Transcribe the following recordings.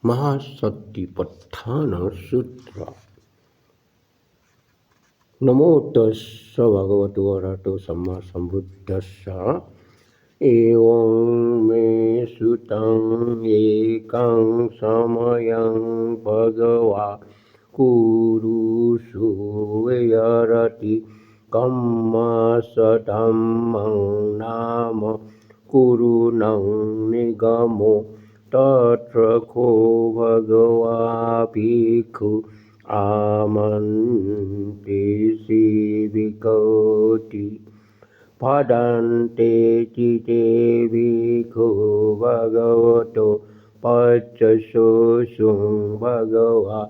महासतिपट्ठान सूत्र। नमो तस्स भगवतो अरहतो सम्मा सम्बुद्धस्स। एवं मे सुतं एकं समयं भगवा कुरुषु विहरति कम्मसधम्मं नाम कुरुणं निगमो तत्र को भगवा भिक्षु आमन्ते शिविकोटि पदन्ते चिते भिक्षु भगवतो पच्चशोषुं भगवा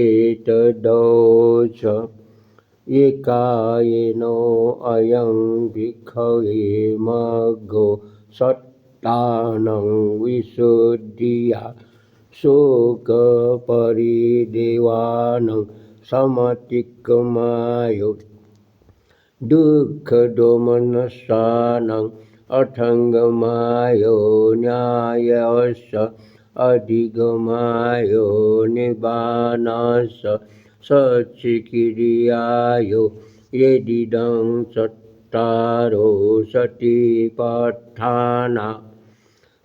एतदोष एकायनो अयं भिक्षवे मग्गो सत्तानं विशुद्धिया शोकपरिदेवानं समतिक्रमायो दुःखदोमनसानं अथङ्गमायो न्यायस्य अधिगमायो निबानस्य सच्चिकिर्यायो यदिदं चत्तारो सतिपट्ठाना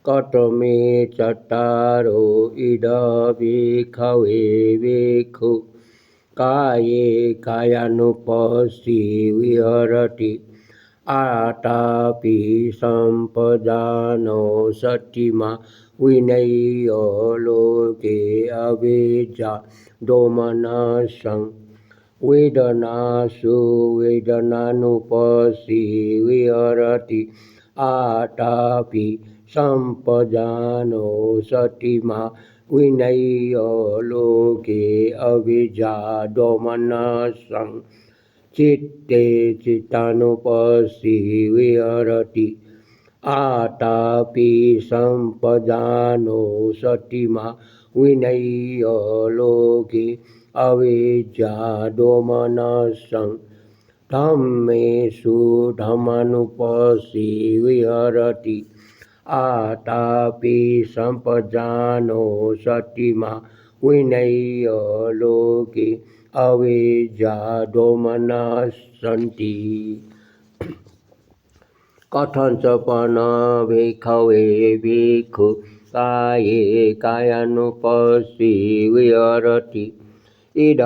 कथमे चत्तारो इद भिक्षवे भिक्षु काये कायानुपस्थिति विहरति आतापि सम्पदानो सतिमा विनय्य लोके अविद्या दोमनसं वेदनासु वेदनानुपस्थिति विहरति आतापि सम्पदानो सतिमा विनय्य लोके अविद्या दोमनसं चित्ते चित्तानुपस्थिति विहरति आतापि सम्पदानो सतिमा विनय्य लोके अविद्या दोमनसं धम्मेषु धम्मानुपस्थिति विहरति आतापि सम्पदानो सतिमा विनय्य लोके अविद्या दोमनसन्ति कथञ्चपन भिक्षवे भिक्षु काये कायानुपस्थिति विहरति इद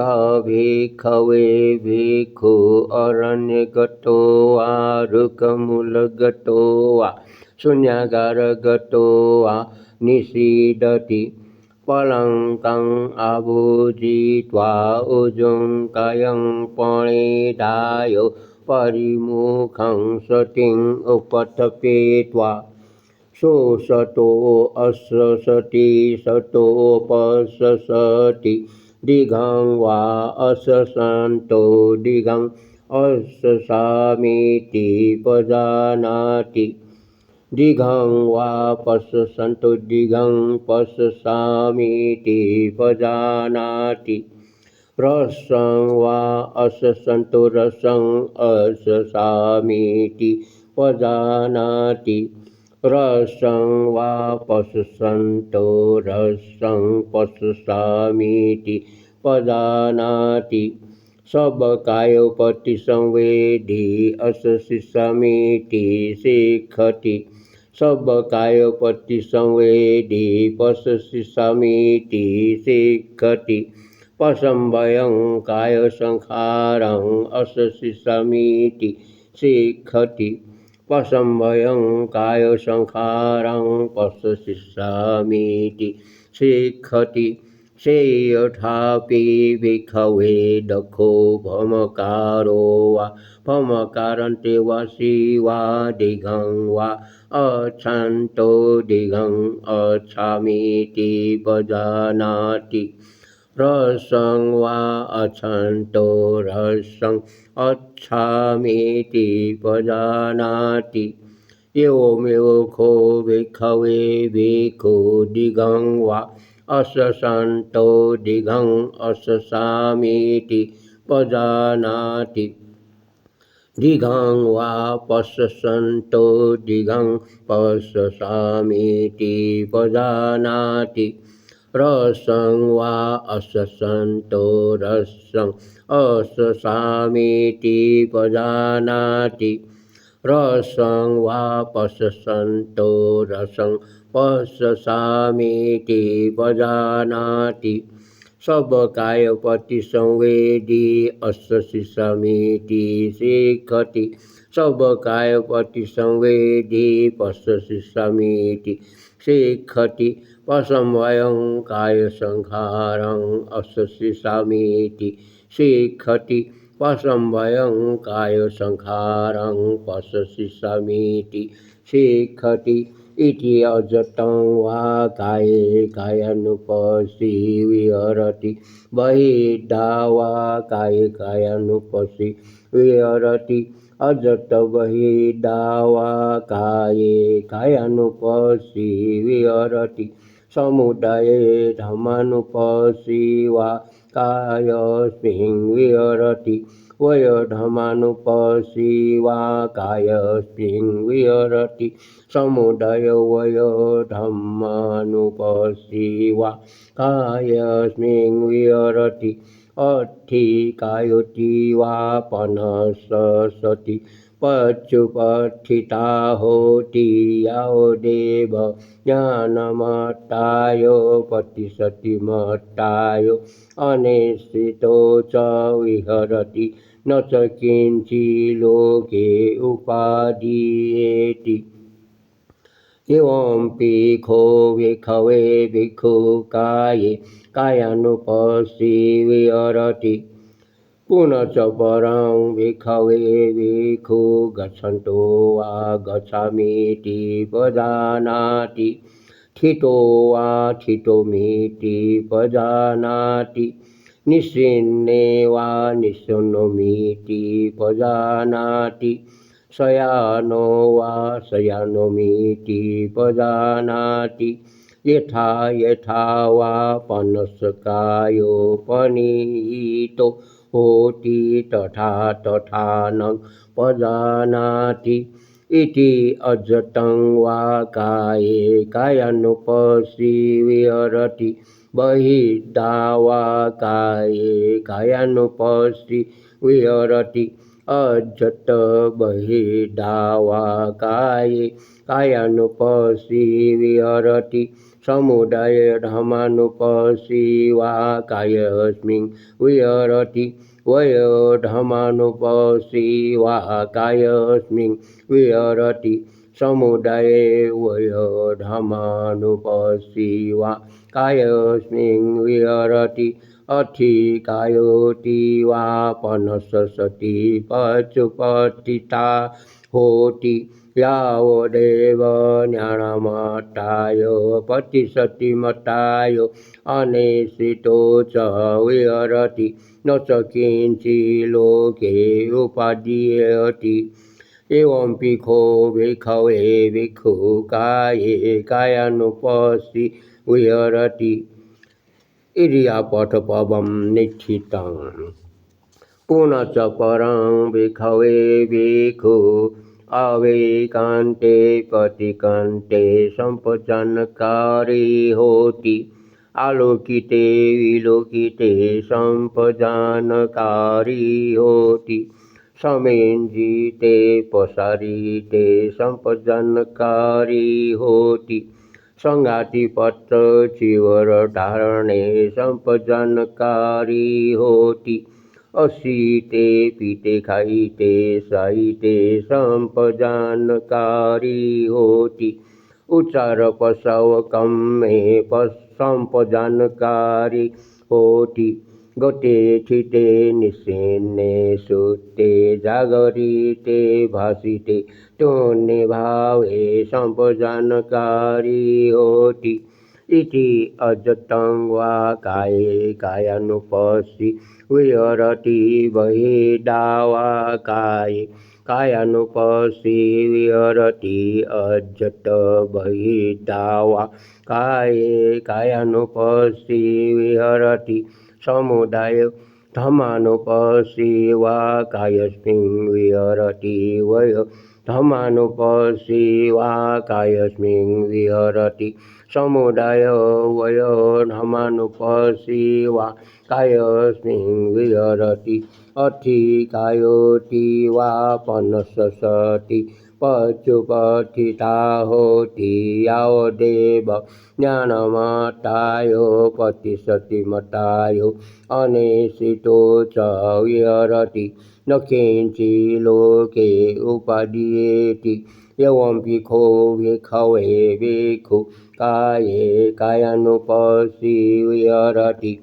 भिक्षवे भिक्षु अरण्यगतो वा रुकमूलगतो वा शून्यागारगतो वा निषीदति पलङ्कम् आभूषित्वा ऊजुं कायं परिधाय परिमुखं सतिम् उपस्थापयित्वा सोऽसतो अससति सतोपससति दिघं वा अससन्तो दिघं अससामीति पजानाति दिघं वा पश्यन्तो दिघं पश्यामीति पजानाति रसं वा अससन्तो रसं अससामीति पजानाति रसं वा पश्यन्तो रसं पश्यामीति पजानाति सब कायोपति संवेदी असशिष्यमिति शिक्षति सब कायोपति संवेदी पश्यमिति शिक्षति पशंभयं काय संखारं असशिष्यमिति शिक्षति पशंभयं काय संखारं पश्यमिति शिक्षति सेयथापि भिक्षवे दखो भमकारो वा भमकारन्ते वा शिवा दिघं वा अच्छान्तो दिघं अच्छामीति पजानाति रसं वा अच्छान्तो रसं अच्छामीति पजानाति एवमेव को भिक्षवे भिक्षु दिघं वा अससन्तो दिघं अससामीति पजानाति दिघं वा पश्यन्तो दिघं पश्यामीति पजानाति रसं वा अससन्तो रसं अससामीति पजानाति रसं वा पससन्तो रसं पससामीति पजानाति सब कायपति संवेदी अससि समीति शिखति सब कायपति संवेदी पससि समीति शिखति पसमयं काय संखारं अससि समीति शिखति पसमयं काय संखारं पससि समीति शिखति इति अजतं वा काये कायानुपसी विहरति बहिर्धा वा काये कायानुपसी विहरति अजत बहिर्धा वा काये कायानुपसी विहरति समुदाये धमानुपसी वा कायस्मिन् विहरति वयोधमानुपसी वा कायस्मिन् विहरति समुदाय वयोधमानुपसी वा कायस्मिन् विहरति अर्थी कायोति वा पनससति पच्युपत्थिता होति यावदेव ज्ञानमत्तायो पतिसति मत्तायो अनिश्चितो च विहरति न च किञ्चिल्लोके उपादीयेति एवंपि खो विखवे भिक्षुकाये कायानुपसी विहरति पुनश्च परं भिक्षवे भिक्षु गच्छन्तो वा गच्छामीति पजानाति स्थितो वा स्थितोमीति पजानाति निश्चिन्ने वा निश्चिन्नोमीति पजानाति शयानो वा शयानोमीति पजानाति यथा यथा वा पनसकायोपनीतो होति तथा तथा न पजानाति इति अजतं वा काये कायानुपसी विहरति बहिर्धा वा काये कायानुपसी विहरति अजत बहिर्धा वा काये कायानुपसी विहरति समुदाय धमानुपसी वा कायस्मिन् विहरति वयोधमानुपसी वा कायस्मिन् विहरति समुदाये वयोधमानुपसी वा कायस्मिन् विहरति अथि कायोति वा पनससति पच्युपत्थिता होति यावदेव ज्ञानमत्ताय पतिसति मत्ताय अनिश्चितो च विहरति न च किञ्चिल्लोके उपादीयेति एवंपि खो भिक्षवे भिक्षुकाये कायानुपसी विहरति इरियापठपवं निश्चितं पुनश्च परं भिक्षवे भिक्षु अवैकान्ते पतिकान्ते संपजनकारी होति आलोकिते विलोकिते संपजनकारी होति समेञ्जिते पसारिते संपजनकारी होति संगातिपत्र चिवरधारणे संपजनकारी होति असीते पीते खाइते साइते संपजनकारी होति उच्चार पशवकं में संपजनकारी होति गते स्थिते निश्चिन्ने सुते जागरिते भासिते तोन्ने भावे संपजनकारी होति इति अजतं वा काये कायानुपसी विहरति बहिर्धा वा काये कायानुपसी विहरति अजत बहिर्धा वा काये कायानुपसी विहरति समुदाय धमानुपसी वा कायस्मिन् विहरति धमानुपस्सीवा कायस्मिन् विहरति समुदायो वयो धमानुपस्सीवा कायस्मिन् विहरति अधिकायोति वा पनससति पशुपथिता होति यावदेव ज्ञानमतायो पतिसति मतायो अनेसितो च विहरति न किञ्चिल्लोके उपादीयेति एवं भिखो भिखवे भिक्खु काये कायानुपस्सी विहरति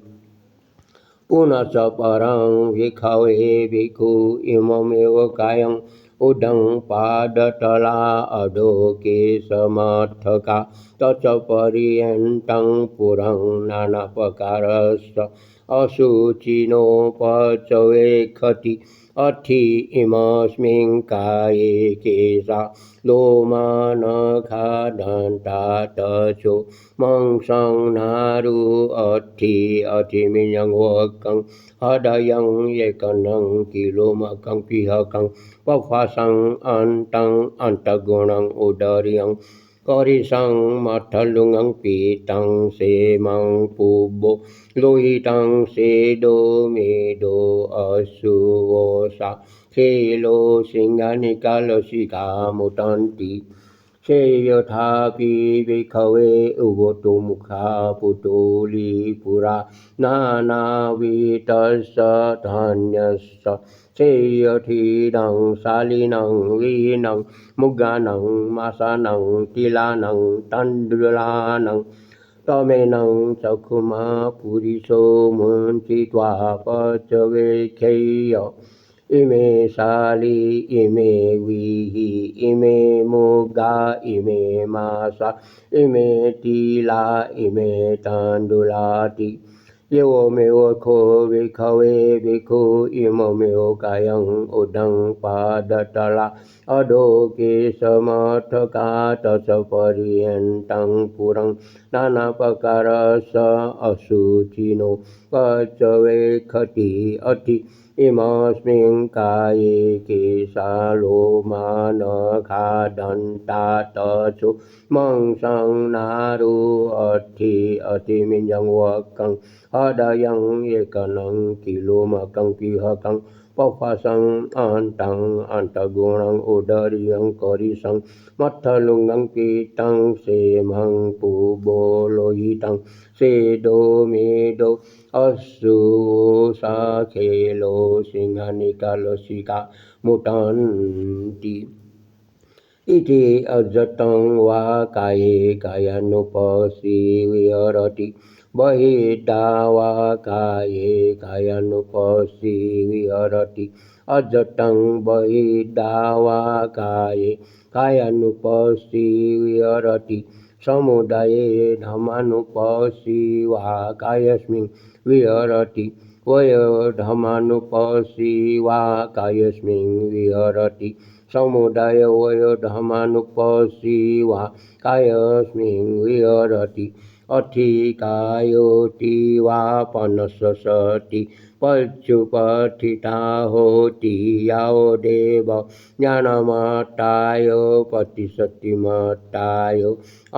पुनश्च परं भिखवे भिक्खु इममेव कायं उदं पादतला अधोके समर्थका तच्च पर्यन्तं पुरं नानाप्रकारस्य अशुचिनोपचवेक्षति अथि इमस्मिन् काये केशा लोमा नखा दन्ता तचो मंसं नारु अथिमियं वक्कं हृदयं एकनं किलोमकं पिहकं पक्वासं अन्तं अन्तगुणं उदर्यं करिसं मठलुङ्गं पीतं सेमं पुब्बो लोहितं सेदो मेदो अशुवोषा खेलो सिंहानिकालसिका मुटन्ति से यथापि भिखवे उभतो मुखा पुतुलीपुरा नानाविधस्य धान्यस्य से यथीदं शालिनं वीनं मुगानं मासानं तिलानं तण्डुलानं तमेनं चक्षुमा पुरिशो मुञ्चित्वा पचवेक्षय्य इमे शाली इमे वीहि इमे मुगा इमे मासा इमे तिला इमे तण्डुलाति एवमेव खो भिखवे भिक्खु इममेव कायं उदं पादतला अधोके समर्थका तच्च पर्यन्तं पुरं नानाप्रकारस्य अशुचिनो पचवेक्षति अथि इमस्मिन् काये केशा लोमा नखा दन्ता तचो मंसं नारु अथिमियं वक्कं हृदयं एकनं किलोमकं पिहकं पक्वासं अन्तं अन्तगुणं उदर्यं करिसं मठलुङ्गं पीतं सेमं पुब्बो लोहितं सेदो मेदो अश्रुवोषा खेलो सिंहानिकालसिका मुटन्ति इति अजतं वा काये कायानुपस्सी विहरति बहिर्दा वा काये कायानुपस्सी विहरति अजतं बहिर्दा वा काये कायानुपस्सी विहरति समुदाये धमानुपस्सी वा कायस्मिन् विहरति वयोधमानुपस्सी वा कायस्मिन् विहरति समुदाय वयोधमानुपस्सी वा कायस्मिन् विहरति अधिकायोति वा पनससति पशुपथिता होति यावदेव ज्ञानमतायो पतिसति मतायो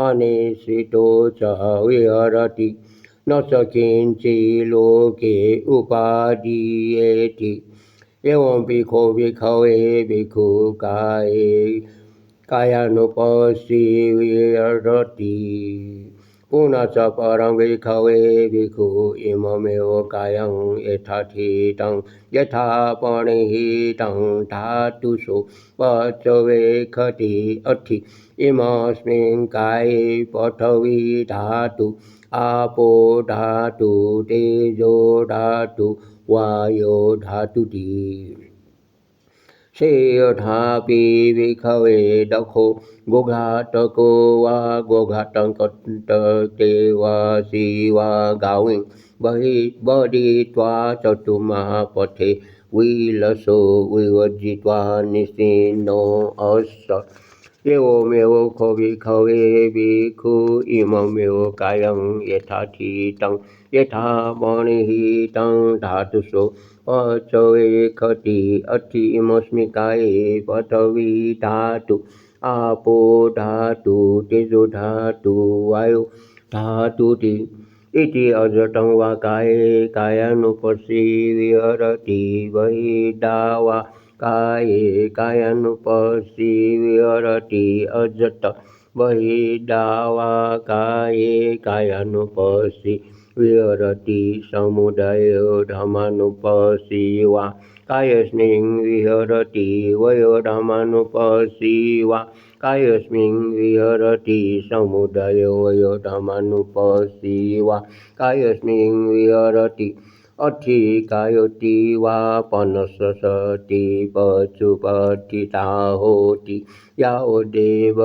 अनेसितो च विहरति न च किञ्चिल्लोके उपादीयेति एवं भिखो भिखवे भिक्खु काये कायानुपस्सी विहरति पुनश्च परं भिखवे भिक्खु इममेव कायं यथाथितं यथापणिहितं धातुषु पचवेक्षति अथि इमस्मिन् काये पृथिवी धातु आपो धातु तेजो धातु वायो धातुति से यथापि भिखवे दखो गोघातको वा गोघातं कटे वा शिवा गाविं बहित्वा चतुर्मापथे विलसो विवर्जित्वा निश्चिन्नो अस्य एवमेव को भिक्खवे भिक्खु इममेव कायं यथाथितं यथा मणिहितं धातुषो पचवेखति अथि इमस्मि काये पृथिवी धातु आपो धातु तेजो धातु वायु धातुति इति अजतं वा काये कायानुपस्सी विहरति बहिर्दा वा काये कायानुपस्सी विहरति अजत बहिर्दा वा काये कायानुपस्सी विहरति समुदायो धर्मानुपस्सी वा कायस्मिन् विहरति वयोधर्मानुपस्सी वा कायस्मिन् विहरति समुदायो वयोधर्मानुपस्सी वा कायस्मिन् विहरति अथि कायोति वा पनससति पशुपतिता होति यावदेव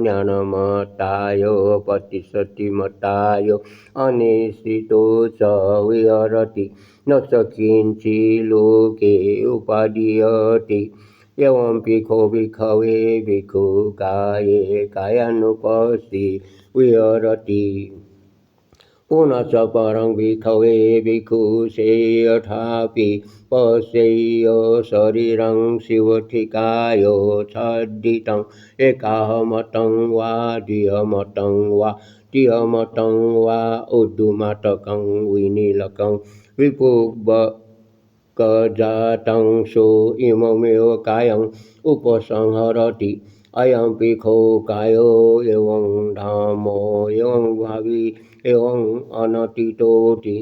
ज्ञानमतायो प्रतिशतिमतायो अनिश्चितो च विहरति न च किञ्चिल्लोके उपादीयते एवं भिक्खो भिक्खवे भिक्खु काये कायानुपस्सी विहरति पुनश्च परं भिक्खवे भिक्खु सेयथापि पश्येय शरीरं शिवठिकायो छद्दितं एकाहमतं वा द्विहमतं वा त्रिहमतं वा उद्धुमाटकं विनीलकं विपुगजातं सो इममेव कायम् उपसंहरति अयं भिक्खो कायो एवं धामो एवं भावी एवं अनतितोति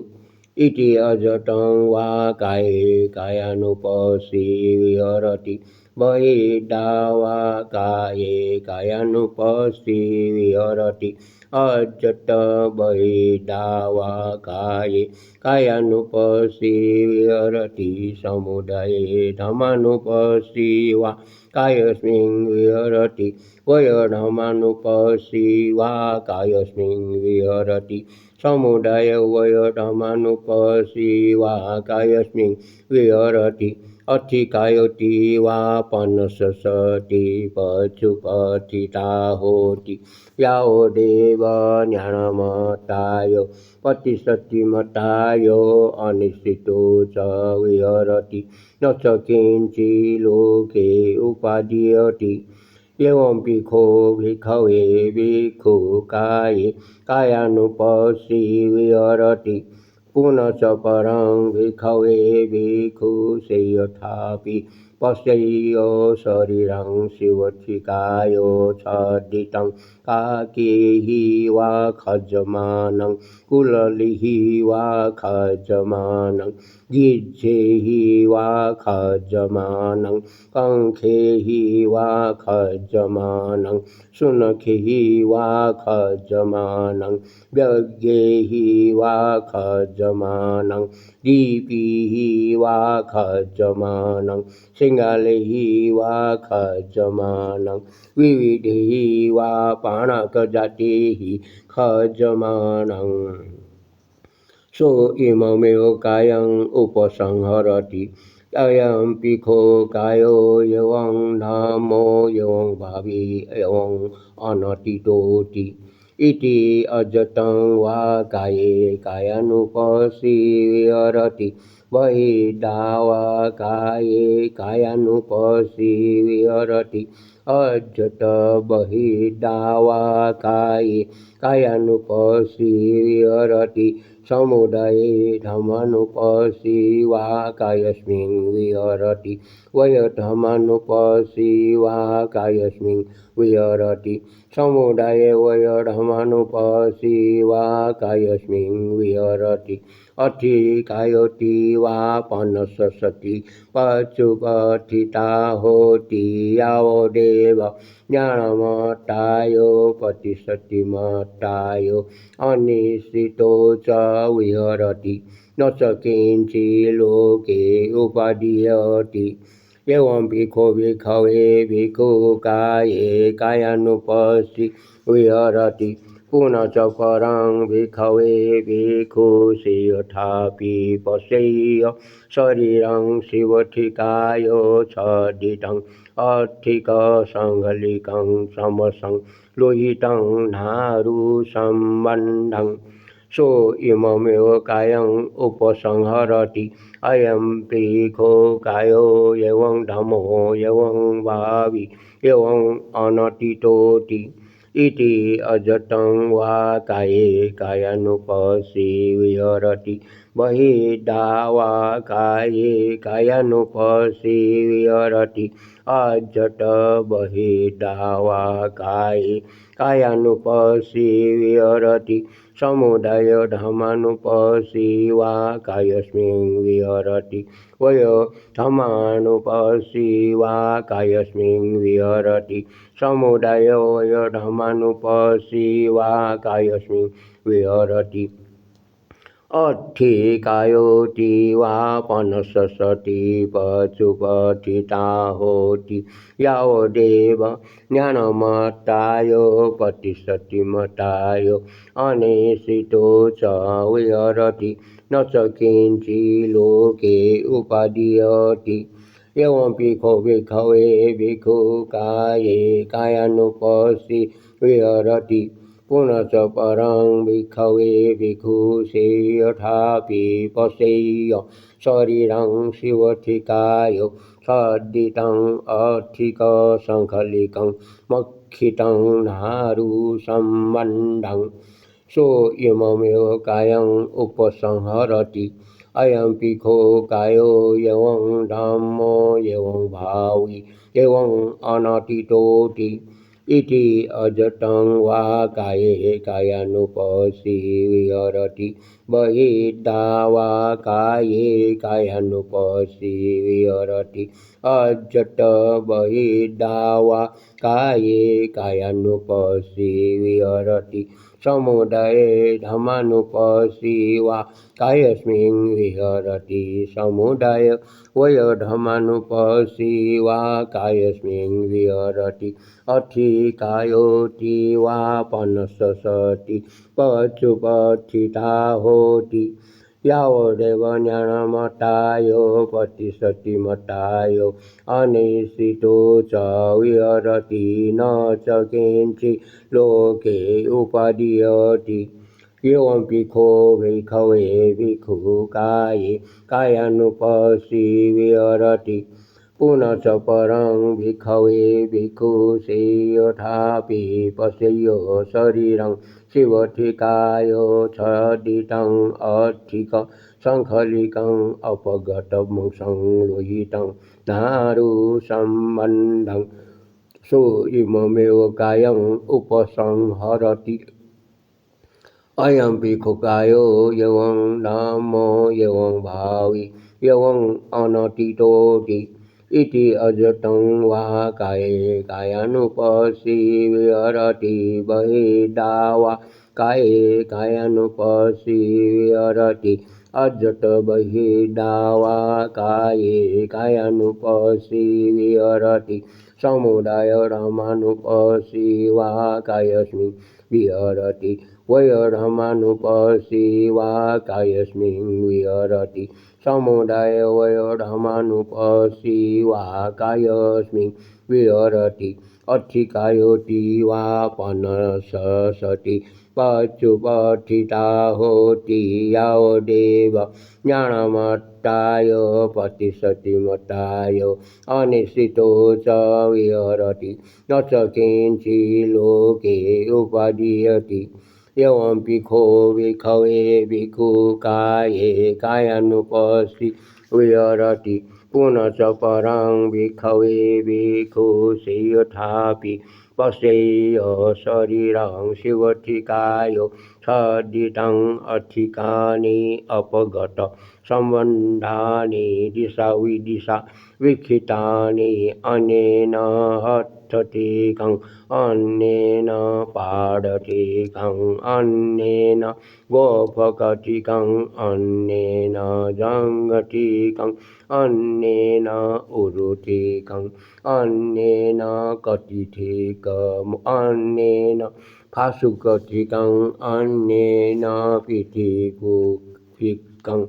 इति अजतं वा काये कायानुपस्सी विहरति बहिर्दा वा काये कायानुपस्सी विहरति अजत बहिर्दा वा काये कायानुपस्सी विहरति समुदाये धर्मानुपस्सी वा कायस्मिन् विहरति वयोधर्मानुपस्सी वा कायस्मिन् विहरति समुदाय वयोधर्मानुपस्सी वा कायस्मिन् विहरति अथि कायोति वा पनससति पशुपतिता होति यावदेव ज्ञानमतायो प्रतिशतिमतायो अनिश्चितो च विहरति न च किञ्चिल्लोके उपादीयते एवं भिक्खो भिक्खवे भिक्खु काये कायानुपस्सी विहरति पुनश्च परं भिक्खवे भिक्खु सेयथापि पश्येय शरीरं शिवठिकायो छद्दितं काकेः वा खज्जमानं कुललिः वा खज्जमानं गिज्झैः वा खज्जमानं कंखैः वा खज्जमानं शुनखैः वा खज्जमानं व्यग्यैः वा खज्जमानं दीपैः वा खज्जमानं सिंगालैः वा खज्जमानं विविधैः वा पाणकजातैः खज्जमानं सो इममेव कायम् उपसंहरति अयं भिक्खो कायो एवं धामो एवं भावी एवं अनतितोति इति अजतं वा काये कायानुपस्सी विहरति बहिर्दा वा काये कायानुपस्सी विहरति अजत बहिर्दा वा काये कायानुपस्सी विहरति समुदाये धर्मानुपस्सी वा कायस्मिन् विहरति वयोधर्मानुपस्सी वा कायस्मिन् विहरति समुदाये वयोधर्मानुपस्सी वा कायस्मिन् विहरति अथि कायोति वा पनससति पशुपतिता होति यावदेव ज्ञानमतायो प्रतिशतिमतायो अनिश्चितो च विहरति न च किञ्चिल्लोके उपादीयते एवं भिक्खो भिक्खवे भिक्खु काये कायानुपस्सी विहरति पुनः च परं भिक्खवे भिक्षुषि यथापि पश्येय शरीरं शिवठिकाय छदितं अर्थिकसङ्घलिकं समसं लोहितं नारुसम्बन्धं सो इममेव कायम् उपसंहरति अयं भिक्खो कायो एवं धम्मो एवं भावी एवं अनतितोति इति अजतं वा काये कायानुपस्सी विहरति बहिर्धा वा काये कायानुपस्सी विहरति अजट बहिर्धा वा काये कायानुपस्सी विहरति समुदाय धर्मानुपस्सी वा कायस्मिन् विहरति वय धर्मानुपस्सी वा कायस्मिन् विहरति समुदाय वय धर्मानुपस्सी वा कायस्मिन् विहरति अधिकायोति वा पनससति पशुपथिता होति यावदेव ज्ञानमत्ताय प्रतिशति मताय अनेशितो च विहरति न च किञ्चिल्लोके उपादीयते एवं भिक्खो भिक्खवे भिक्षुकाये कायानुपस्सी विहरति पुनः च परं भिक्खवे भिक्षुषि यथापि पश्येय शरीरं शिवठिकाय छदितं अर्थिकसङ्घलिकं मक्षितं नारुसम्बन्धं सो इममेव कायम् उपसंहरति अयं भिक्खो कायो एवं धम्मो एवं भावी एवं अनतितोति इति अजतं वा काये कायानुपस्सी विहरति बहिर्धा वा काये कायानुपस्सी विहरति अजट बहिर्धा वा काये कायानुपस्सी विहरति समुदाये धर्मानुपस्सी वा कायस्मिन् विहरति समुदाय वय धर्मानुपस्सी वा कायस्मिन् विहरति अधिकायोति वा पनससति पशुपथिता होति यावदेव ज्ञानमताय प्रतिशति मताय अनिश्चितो च विहरति न च किञ्चिल्लोके उपादीयते एवं भिक्खो भिक्खवे भिक्षुकाये कायानुपस्सी विहरति पुनः च परं भिक्खवे भिक्षुषि यथापि पश्येय शरीरं शिवठिकाय छदितं अर्थिकसङ्घलिकम् अपगतं संलोहितं नारुसम्बन्धं सो इममेव कायम् उपसंहरति अयं भिक्खो कायो एवं धम्मो एवं भावी एवं अनतितोति इति अजतं वा काये कायानुपस्सी विहरति बहिर्धा वा काये कायानुपस्सी विहरति अजट बहिर्धा वा काये कायानुपस्सी विहरति समुदाय धर्मानुपस्सी वा कायस्मिन् विहरति वय धर्मानुपस्सी वा कायस्मिन् विहरति समुदाय वय धर्मानुपस्सी वा कायस्मिन् विहरति अधिकायोति वा पनससति पशुपथिता होति यावदेव ज्ञानमत्ताय प्रतिशति मताय अनिश्चितो च विहरति न च किञ्चिल्लोके उपादीयते एवं भिक्खो भिक्खवे भिक्षुकाये कायानुपस्सी विहरति पुनः च परं भिक्खवे भिक्षुषि यथापि पश्येय शरीरं शिवठिकाय छदितं अर्थिकानि अपगत सम्बन्धानि दिशा विदिशा विक्षितानि अनेन हठटिकं अन्येन पादटिकं अन्येन गोपकटिकं अन्येन जङ्गटिकं अन्येन उरुटिकं अन्येन कटिथिकम् अन्येन 파수거티강 안내나 피티구피강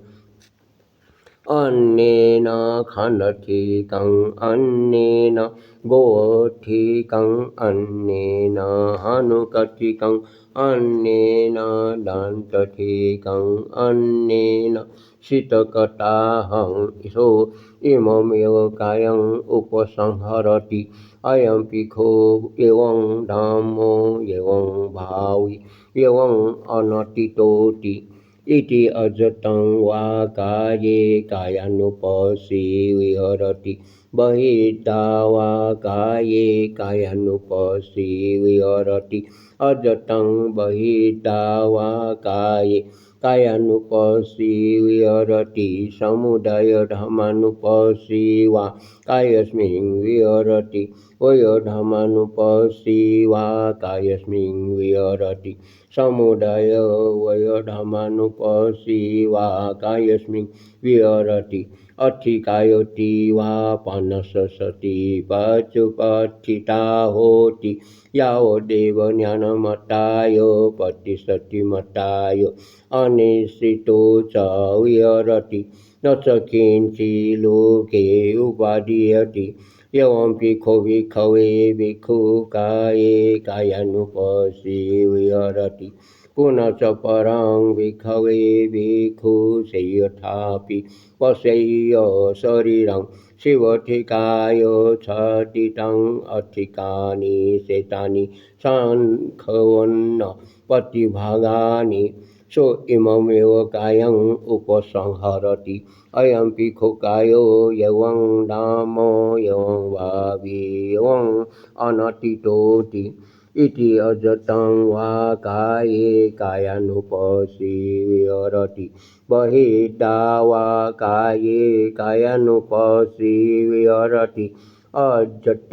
안내나 가나티강 안내나 고어티강 안내나 하누가티강 안내나 단타티강 안내나 시तकटाहं सो इममेव कायं उपसंहरति अयं पिखो एवं धामो एवं भावी एवं अनतितोति इति अजतं वा काये कायानुपसी विहरति बहिर्दा वा काये कायानुपसी विहरति अजतं बहिर्दा वा काये कायानुपसी विहरति समुदायधर्मानुपसी वा कायस्मिन् विहरति वयोधर्मानुपसी वा कायस्मिन् विहरति समुदाय वयोधर्मानुपसी वा कायस्मिन् विहरति अधिकायति वा पनससति पचुपत्थिता होति यावदेव ज्ञानमताय प्रतिशतिमताय अनिश्चितो च विहरति न च किञ्चिल्लोके उपादीयते एवं पिखो भिक्खवे भिक्खुकाये कायानुपसी विहरति पुनः च परं भिक्खवे भिक्खुसेयथापि पश्येय शरीरं शिवठिकाय छदितं अधिकानि शेतानि सांखवन्न प्रतिभागानि सो इममेव कायं उपसंहरति अयं पिखो कायो एवं धामो एवं भावी एवं अनतितोति इति अजतं वा काये कायानुपसी विहरति बहिर्दा वा काये कायानुपसी विहरति अजत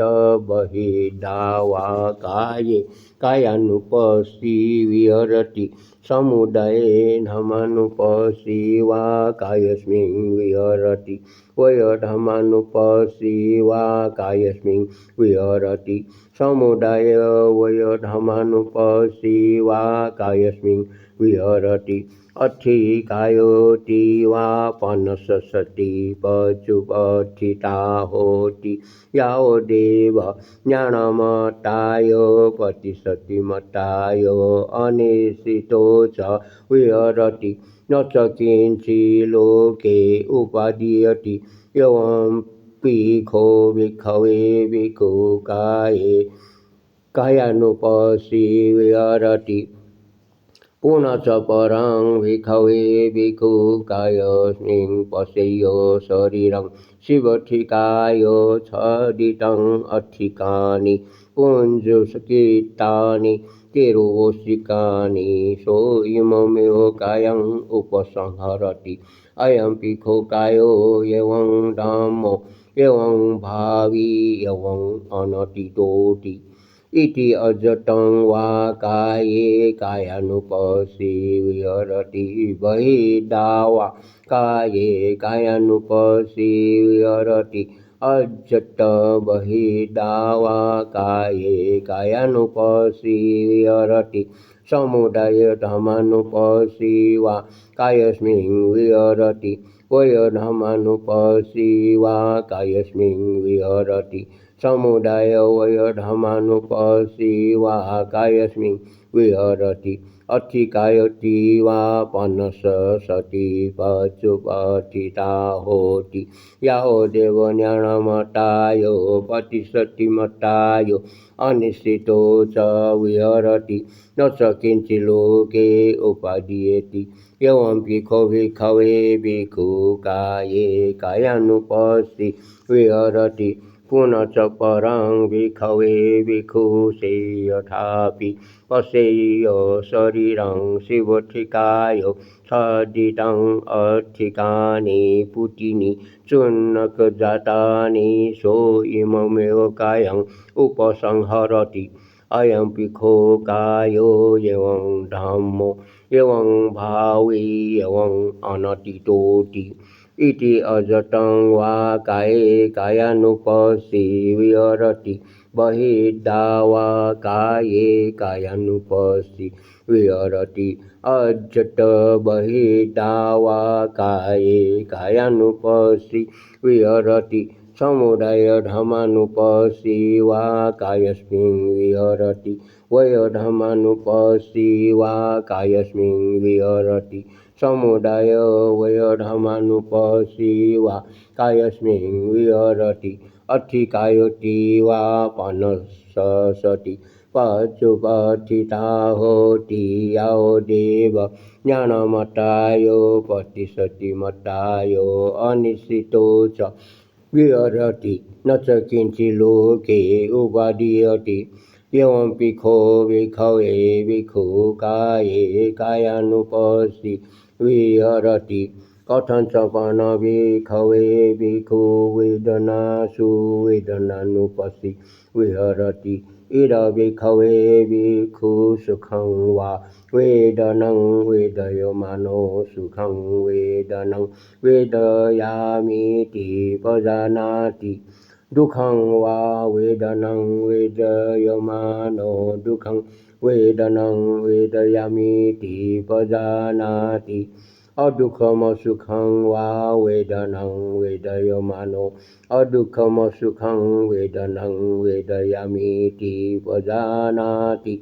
बहिर्दा वा काये कायानुपसी विहरति समुदाये धर्मानुपसी वा कायस्मिन् विहरति वयोधर्मानुपसी वा कायस्मिन् विहरति समुदाय वयोधर्मानुपसी वा कायस्मिन् विहरति अधिकायोति वा पनससति पचुपत्थिता होति यावदेव ज्ञानमताय प्रतिशतिमताय अनिश्चितो च विहरति न च किञ्चिल्लोके उपादीयते एवं पिखो भिक्खवे भिक्खुकाये कायानुपसी विहरति पुनः च परं भिक्खवे भिक्खुकायस्मिन् पश्येय शरीरं शिवठिकाय छदितं अधिकानि पुञ्जसकीर्तानि तिरुवोषिकानि सो इममेव कायं उपसंहरति अयं पिखो कायो एवं धामो एवं भावी एवं अनतितोति इति अजतं वा काये कायानुपसी विहरति बहिर्दा वा काये कायानुपसी विहरति अजत बहिर्दा वा काये कायानुपसी विहरति समुदाय धर्मानुपसी वा कायस्मिन् विहरति वयोधर्मानुपसी वा कायस्मिन् विहरति समुदाय वयोधर्मानुपसी वा कायस्मिन् विहरति अधिकायति वा पनससति पचुपत्थिता होति यावदेव ज्ञानमताय प्रतिशतिमताय अनिश्चितो च विहरति न च किञ्चिल्लोके उपादीयते एवं पिखो भिक्खवे भिक्खुकाये कायानुपसी विहरति पुनः च परं भिक्खवे भिक्खुसेयथापि पश्येय शरीरं शिवठिकाय छदितं अधिकानि पुटिनि चूर्णकजातानि सो इममेव कायं उपसंहरति अयं पिखो कायो एवं धामो एवं भावी एवं अनतितोति इति अजतं वा काये कायानुपसी विहरति बहिर्दावा काये कायानुपस्थिति विहरति अजट बहिर्दावा काये कायानुपस्थिति विहरति समुदाय धर्मानुपस्थिति वा कायस्मिन् विहरति वयधर्मानुपस्थिति वा कायस्मिन् विहरति समुदाय वयधर्मानुपस्थिति वा कायस्मिन् विहरति अधिकायोति वा पनसति पशुपथिता होति यावदेव ज्ञानमतायो प्रतिशति मतायो अनिश्चितो च विहरति न च किञ्चित् लोके उपादीयते एवं भिक्खो भिक्खवे भिक्खुकाये कायानुपस्थिति विहरति कथं च भिक्खवे भिक्खु वेदनासु वेदनानुपस्थिति विहरति इद भिक्खवे भिक्खु सुखं वा वेदनं वेदयमानो सुखं वेदनं वेदयामीति पजानाति दुःखं वा वेदनं वेदयमानो दुःखं वेदनं वेदयामीति पजानाति अदुःखमसुखं वा वेदनं वेदयमानो अदुःखमसुखं वेदनं वेदयामीति पजानाति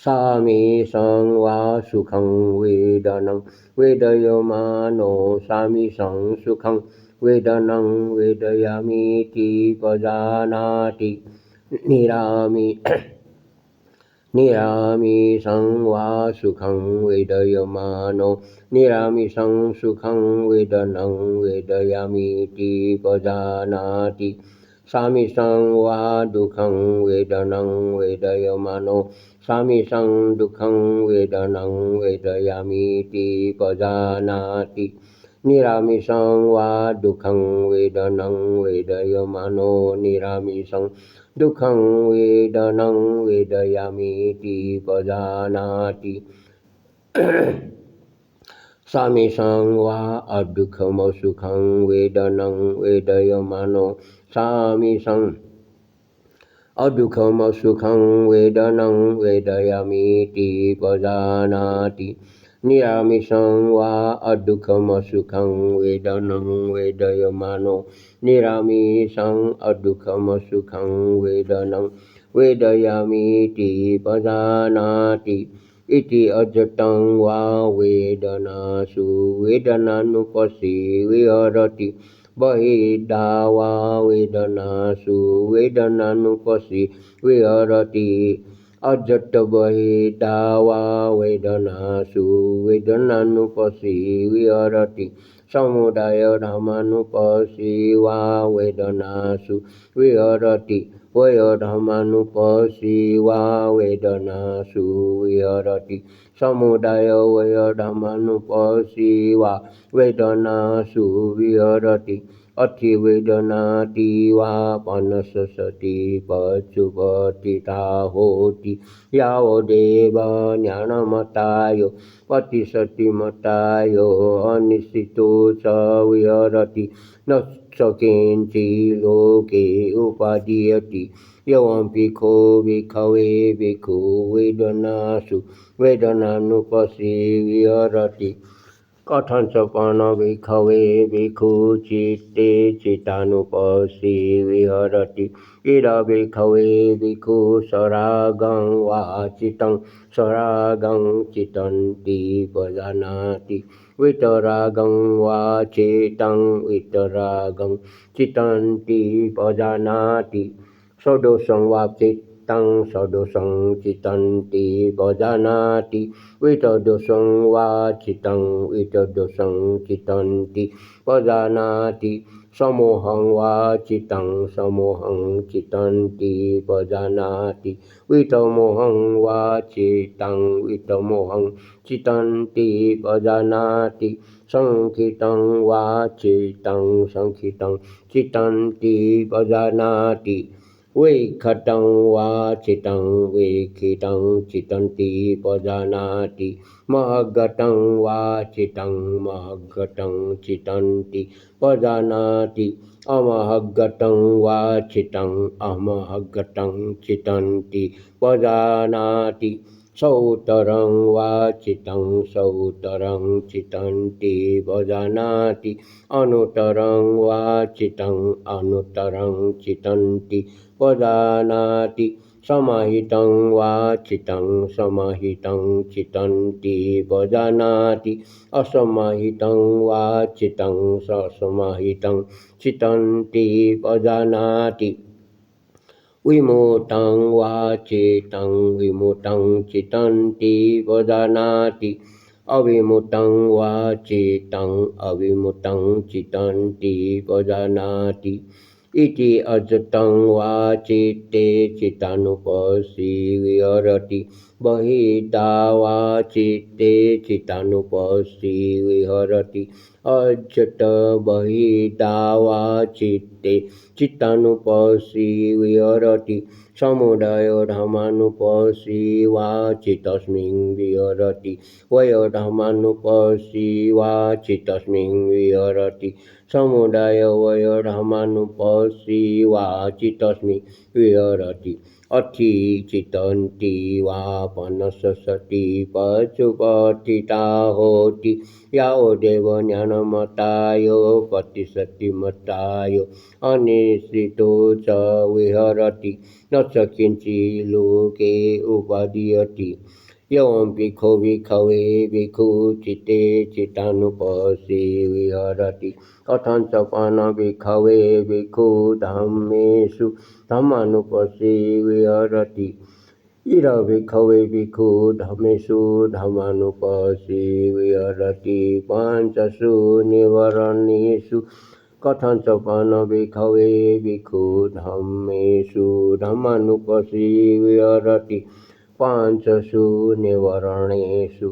सामीशं वा सुखं वेदनं वेदयमानो सामीशं सुखं वेदनं वेदयामीति पजानाति निरामिषं वा सुखं वेदयमानो निरामिषं सुखं वेदनं वेदयामीति पजानाति सामिषं वा दुःखं वेदनं वेदयमानो सामिषं दुःखं वेदनं वेदयामीति पजानाति निरामिषं वा दुःखं वेदनं वेदयमानो निरामिषं दुःखं वेदनं वेदयामीति पजानाति सामिषं वा अदुःखमसुखं वेदनं वेदयमानो सामिषं अदुःखमसुखं वेदनं वेदयामीति पजानाति निरामिषं वा अदुःखमसुखं वेदनं वेदयमानो निरामिषं अदुःखमसुखं वेदनं वेदयामीति पजानाति इति अजटं वा वेदनासु वेदनानुपस्थिति विहरति बहिर्दावा वेदनासु वेदनानुपस्थिति विहरति अजट बहिर्दावा वेदनासु वेदनानुपस्थिति विहरति समुदाय धर्मानुपस्थिति वा वेदनासु विहरति वयधर्मानुपस्थिति वा वेदनासु विहरति समुदाय वयधर्मानुपस्थिति वा वेदनासु विहरति अतिवेदनाति वा पनसति पशुपथिता होति यावदेव ज्ञानमतायो प्रतिशति मतायो अनिश्चितो च विहरति न च किञ्चित् लोके उपादीयते एवं भिक्खो भिक्खवे भिक्खु वेदनासु वेदनानुपस्थिति विहरति कथं च भिक्खवे भिक्खु चित्ते चित्तानुपस्थिति विहरति इद भिक्खवे भिक्खु सरागं वा चित्तं सरागं चित्तन्ति पजानाति वितरागं वा चित्तं वितरागं चित्तन्ति पजानाति सदोषं वा चित्तं सदोषं चित्तन्ति पजानाति वितदोषं वा चित्तं वितदोषं चित्तन्ति पजानाति समोहं वा चित्तं समोहं चित्तन्ति पजानाति वितमोहं वा चित्तं वितमोहं चित्तन्ति पजानाति संखितं वा चित्तं संखितं चित्तन्ति पजानाति विखटं वा चितं विखितं चितन्ति पजानाति महगतं वा चितं महगतं चितन्ति पजानाति अमहगतं वा चितं अमहगतं चितन्ति पजानाति सौतरं वा चितं सौतरं चितन्ति पजानाति अनुतरं वा चितं अनुतरं चितन्ति पजानाति समाहितं वा चितं समाहितं चितन्ति पजानाति असमाहितं वा चितं ससमाहितं चितन्ति पजानाति विमुतं वा चितं विमुतं चितन्ति पजानाति अविमुतं वा चितं अविमुतं चितन्ति पजानाति इति अजतं वा चित्ते चितानुपस्सी विहरति बहिर्दा वा चित्ते चितानुपस्सी विहरति अजत बहिर्दा वा चित्ते चितानुपस्सी विहरति समुदयधर्मानुपस्सी वा चित्तस्मिन् विहरति वयोधर्मानुपस्सी वा चित्तस्मिन् विहरति समुदाय वयोधर्मानुपस्सी वा चित्तस्मिन् विहरति अथि चितन्ति वा पनससति पशुपतिता होति यावदेव ज्ञानमतायो प्रतिशति मतायो अनिश्चितो च विहरति न च किञ्चित् लोके उपादीयते एवं भिक्खो भिक्खवे भिक्खु चित्ते चितानुपस्सी विहरति कथञ्च पान भिक्खवे भिक्खु धम्मेषु धम्मानुपस्सी विहरति इर भिक्खवे भिक्खु धम्मेषु धम्मानुपस्सी विहरति पञ्चसु निवरणेषु कथञ्च पान भिक्खवे भिक्खु धम्मेषु धम्मानुपस्सी विहरति पञ्चसु निवरणेषु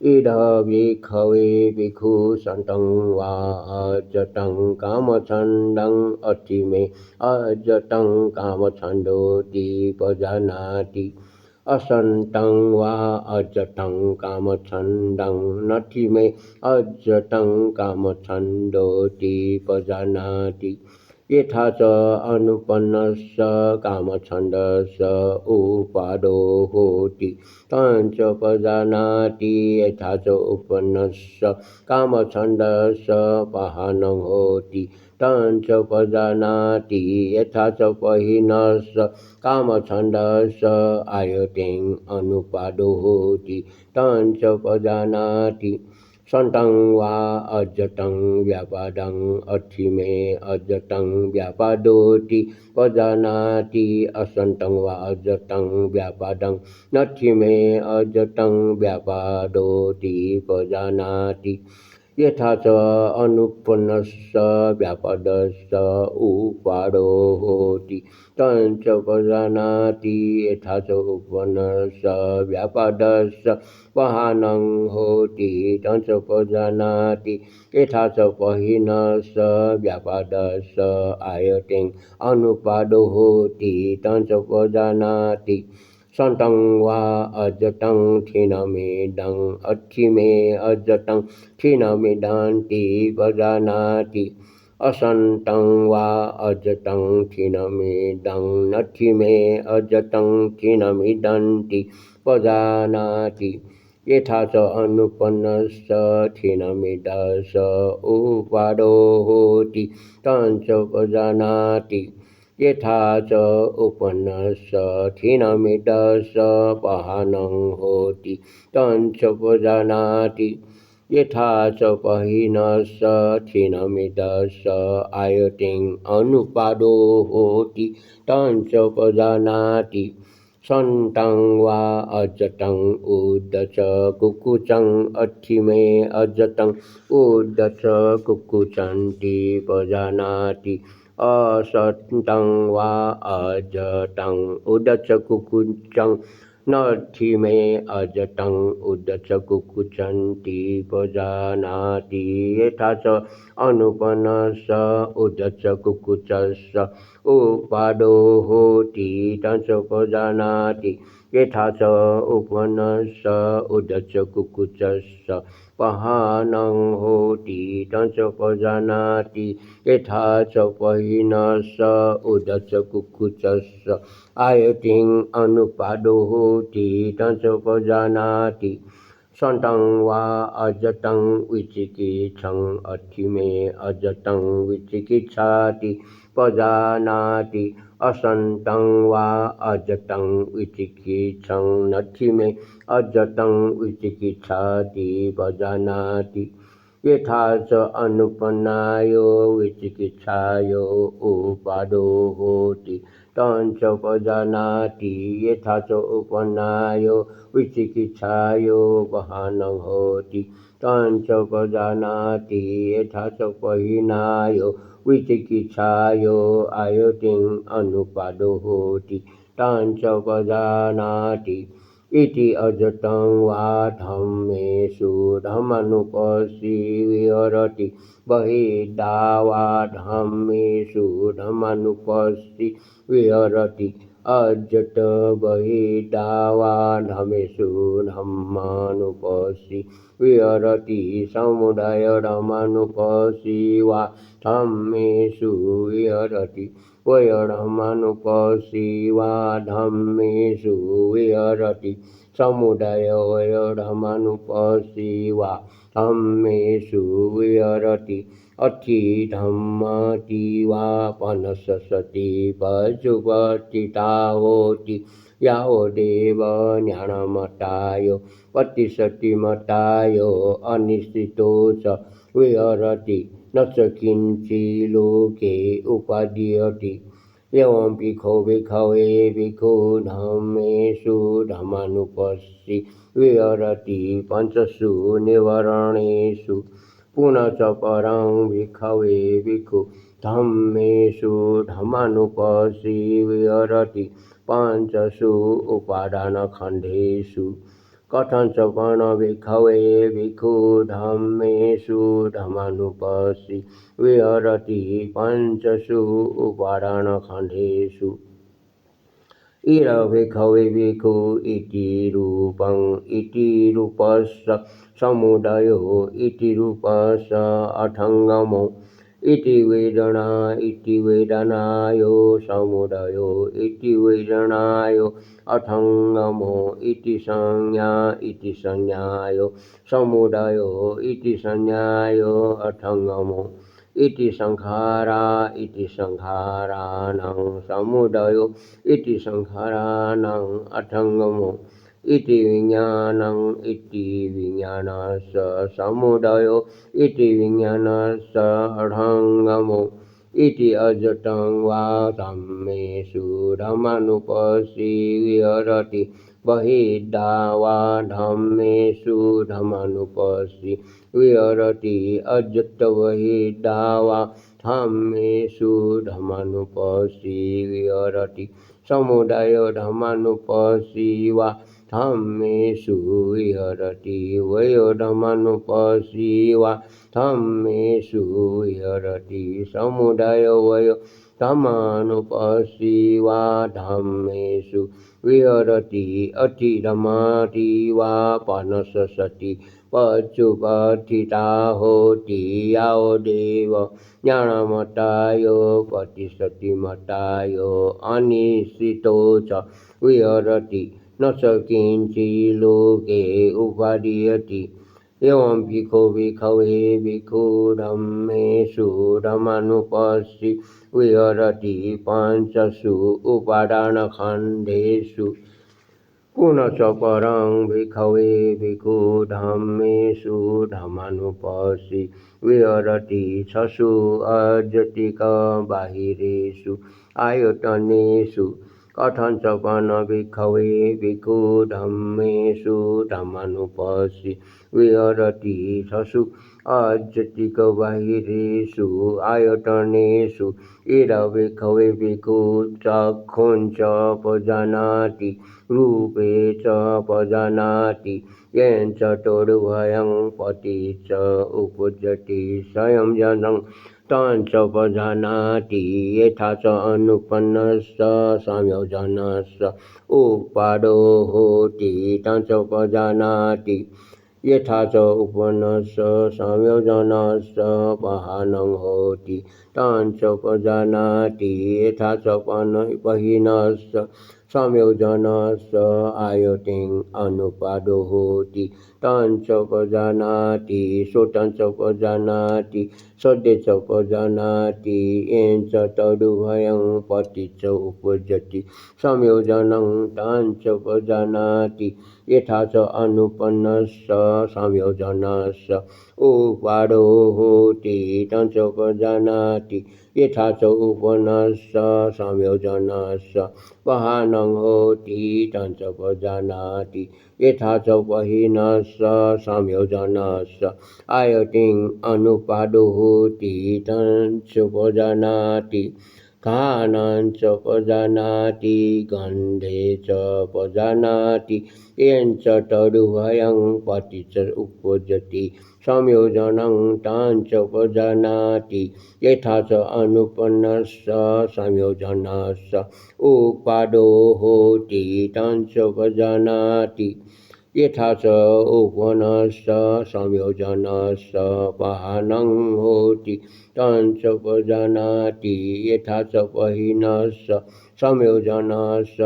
इद भिक्खवे भिक्खु सन्तं वा अजतं कामछन्दं अतिमे अजतं कामछन्दोति पजानाति असन्तं वा अजतं कामछन्दं नतिमे अजतं कामछन्दोति पजानाति यथा च अनुपन्नस्य कामछन्दस्य उपादो होति तञ्च पजानाति यथा च उपन्नस्य कामछन्दस्य पहानं होति तञ्च पजानाति यथा च पहिनस्य कामछन्दस्य आयतेन अनुपादो होति तञ्च पजानाति सन्तं वा अजतं व्यापादं अथिमे अजतं व्यापादोति पजानाति असन्तं वा अजतं व्यापादं नथिमे अजतं व्यापादोति पजानाति यथा च अनुपन्नस्य व्यापादस्य उपादो होति तञ्च पजानाति यथा च उपन्नस्य व्यापादस्य पहानं होति तञ्च पजानाति यथा च पहिनस्य व्यापादस्य आयतेन अनुपादो होति तञ्च पजानाति सन्तं वा अजतं क्षीणमिदं अक्षिमे अजतं क्षीणमिदन्ति पजानाति असन्तं वा अजतं क्षीणमिदं नक्षिमे अजतं क्षीणमिदन्ति पजानाति यथा च अनुपन्नस्य क्षीणमिदस्य उपादो होति तञ्च पजानाति यथा च उपन्नस्य क्षीणमिदस्य पहानं होति तञ्च पजानाति यथा च पहिनस्य क्षीणमिदस्य आयतेन अनुपादो होति तञ्च पजानाति सन्तं वा अजतं उदच कुक्कुचं अथिमे अजतं उदच कुक्कुचन्ति पजानाति असन्तं वा अजतं उदच कुक्कुचं नत्थि मे अजटं उदचकुकुचन्ति पजानाति यथा च अनुपन्नस्स उदचकुकुचस्य उपादो होति तं च पजानाति यथा च उपन्नस्स उदचकुकुचस्य पहानं होति तं च पजानाति यथा च पहिनस्स उदचकुकुचस्य आयतिं अनुपादो होति तं च पजानाति सन्तं वा अजतं विचिकित्सं अत्थि मे अजतं विचिकित्साति पजानाति असन्तं वा अजतं विचिकित्सं नत्थि मे अजतं विचिकित्साति पजानाति यथा च अनुपन्नायो विचिकित्सायो उपादो होति तं च पजानाति यथा च उपन्नायो विचिकित्सायो पहानं होति तं च पजानाति यथा च पहिनायो विचिकित्सायो आयुतिं अनुपादो होति तं च पजानाति इति अजतं वा धम्मेषु धमनुपस्सि विहरति बहिर्दा वा धम्मेषु धमनुपस्सि विहरति अजट बहिर्दा वा धम्मेषु धम्मानुपस्सि विहरति समुदाय धमानुपस्सि वा धम्मेषु विहरति वयधमानुपस्सि वा धम्मेषु विहरति समुदाय वयधमानुपस्सि वा धम्मेषु विहरति अत्थि धम्माति वा पनससति पशुपतिता होति यावदेव ज्ञानमतायो प्रतिशतिमतायो अनिश्चितो च विहरति न च किञ्चित् लोके उपादीयते एवं भिक्खवे भिक्खु धम्मेषु धमानुपस्सि विहरति पञ्चसु निवारणेषु पुनः च परं भिक्खवे भिक्खु धम्मेषु धमानुपस्सि विहरति पञ्चसु उपादानखण्डेषु कथं च भिक्खवे भिक्खु धम्मेषु धमानुपस्सि विहरति पञ्चसु उपादानखण्डेषु इर भिक्खवे भिक्खु इति रूपं इति रूपस्य समुदायो इति रूपस्य अठङ्गमो इति वेदना इति वेदनायो समुदायो इति वेदनायो अठङ्गमो इति संज्ञा इति संज्ञायो समुदायो इति संज्ञायो अठङ्गमो इति संखारा इति संखाराणां समुदायो इति संखाराणां अठङ्गमो इति विज्ञानं इति विज्ञानस्य समुदायो इति विज्ञानस्य अठङ्गमो इति अजतं वा धम्मेषु धमानुपस्सि विहरति बहिर्दा वा धम्मेषु धमानुपस्सि विहरति अजत बहिर्दा वा धम्मेषु धमानुपस्सि विहरति समुदाय धमानुपस्सि वा धम्मेषु विहरति वयोधमानुपस्सि वा धम्मेषु विहरति समुदाय वयोधमानुपस्सि वा धम्मेषु विहरति अतिधमाति वा पनससति पशुपतिता होति यावदेव ज्ञानमतायो प्रतिशतिमतायो अनिश्चितो च विहरति न च किञ्चित् लोके उपादीयते एवं भिक्खवे भिक्खु धम्मेषु धमानुपस्सि विहरति पञ्चसु उपादानखण्डेषु पुनः च परं भिक्खवे भिक्खु धम्मेषु धमानुपस्सि विहरति छसु अजटिकबाहिरेषु आयतनेषु कथं च भिक्खवे भिक्खु धम्मेषु धमानुपस्सि विहरति ससु अजतिकबाहिरेषु आयतनेषु इरविखवे भिक्खु चक्षुञ्च पजानाति रूपे च पजानाति येन चतुर्भयं पति च उपजति स्वयं जनं तं च पजानाति यथा च अनुपन्नस्य संयोजनस्य उपादो होति तं च पजानाति यथा च उपन्नस्य संयोजनस्य पहानं होति तं च पजानाति यथा च पहिनस्य संयोजनस्य आयतिं अनुपादो होति तं च पजानाति श्रुतं च पजानाति सद्य च पजानाति येन च तदुभयं पति च उपजति संयोजनं तं च पजानाति यथा च अनुपन्नस्य संयोजनस्य उपादो होति तं च पजानाति यथा च उपन्नस्य संयोजनस्य पहानं होति तं च पजानाति यथा च पहिनस्य संयोजनस्य आयतिं अनुपादो होति तं च पजानाति घ्राणं च पजानाति गन्धे च पजानाति येन च तदुभयं पति च उपजति संयोजनं तं च पजानाति यथा च अनुपन्नस्य संयोजनस्य उपादो होति तं च पजानाति यथा च उपन्नस्य संयोजनस्य पहानं होति तं च पजानाति यथा च पहिनस्य संयोजनस्य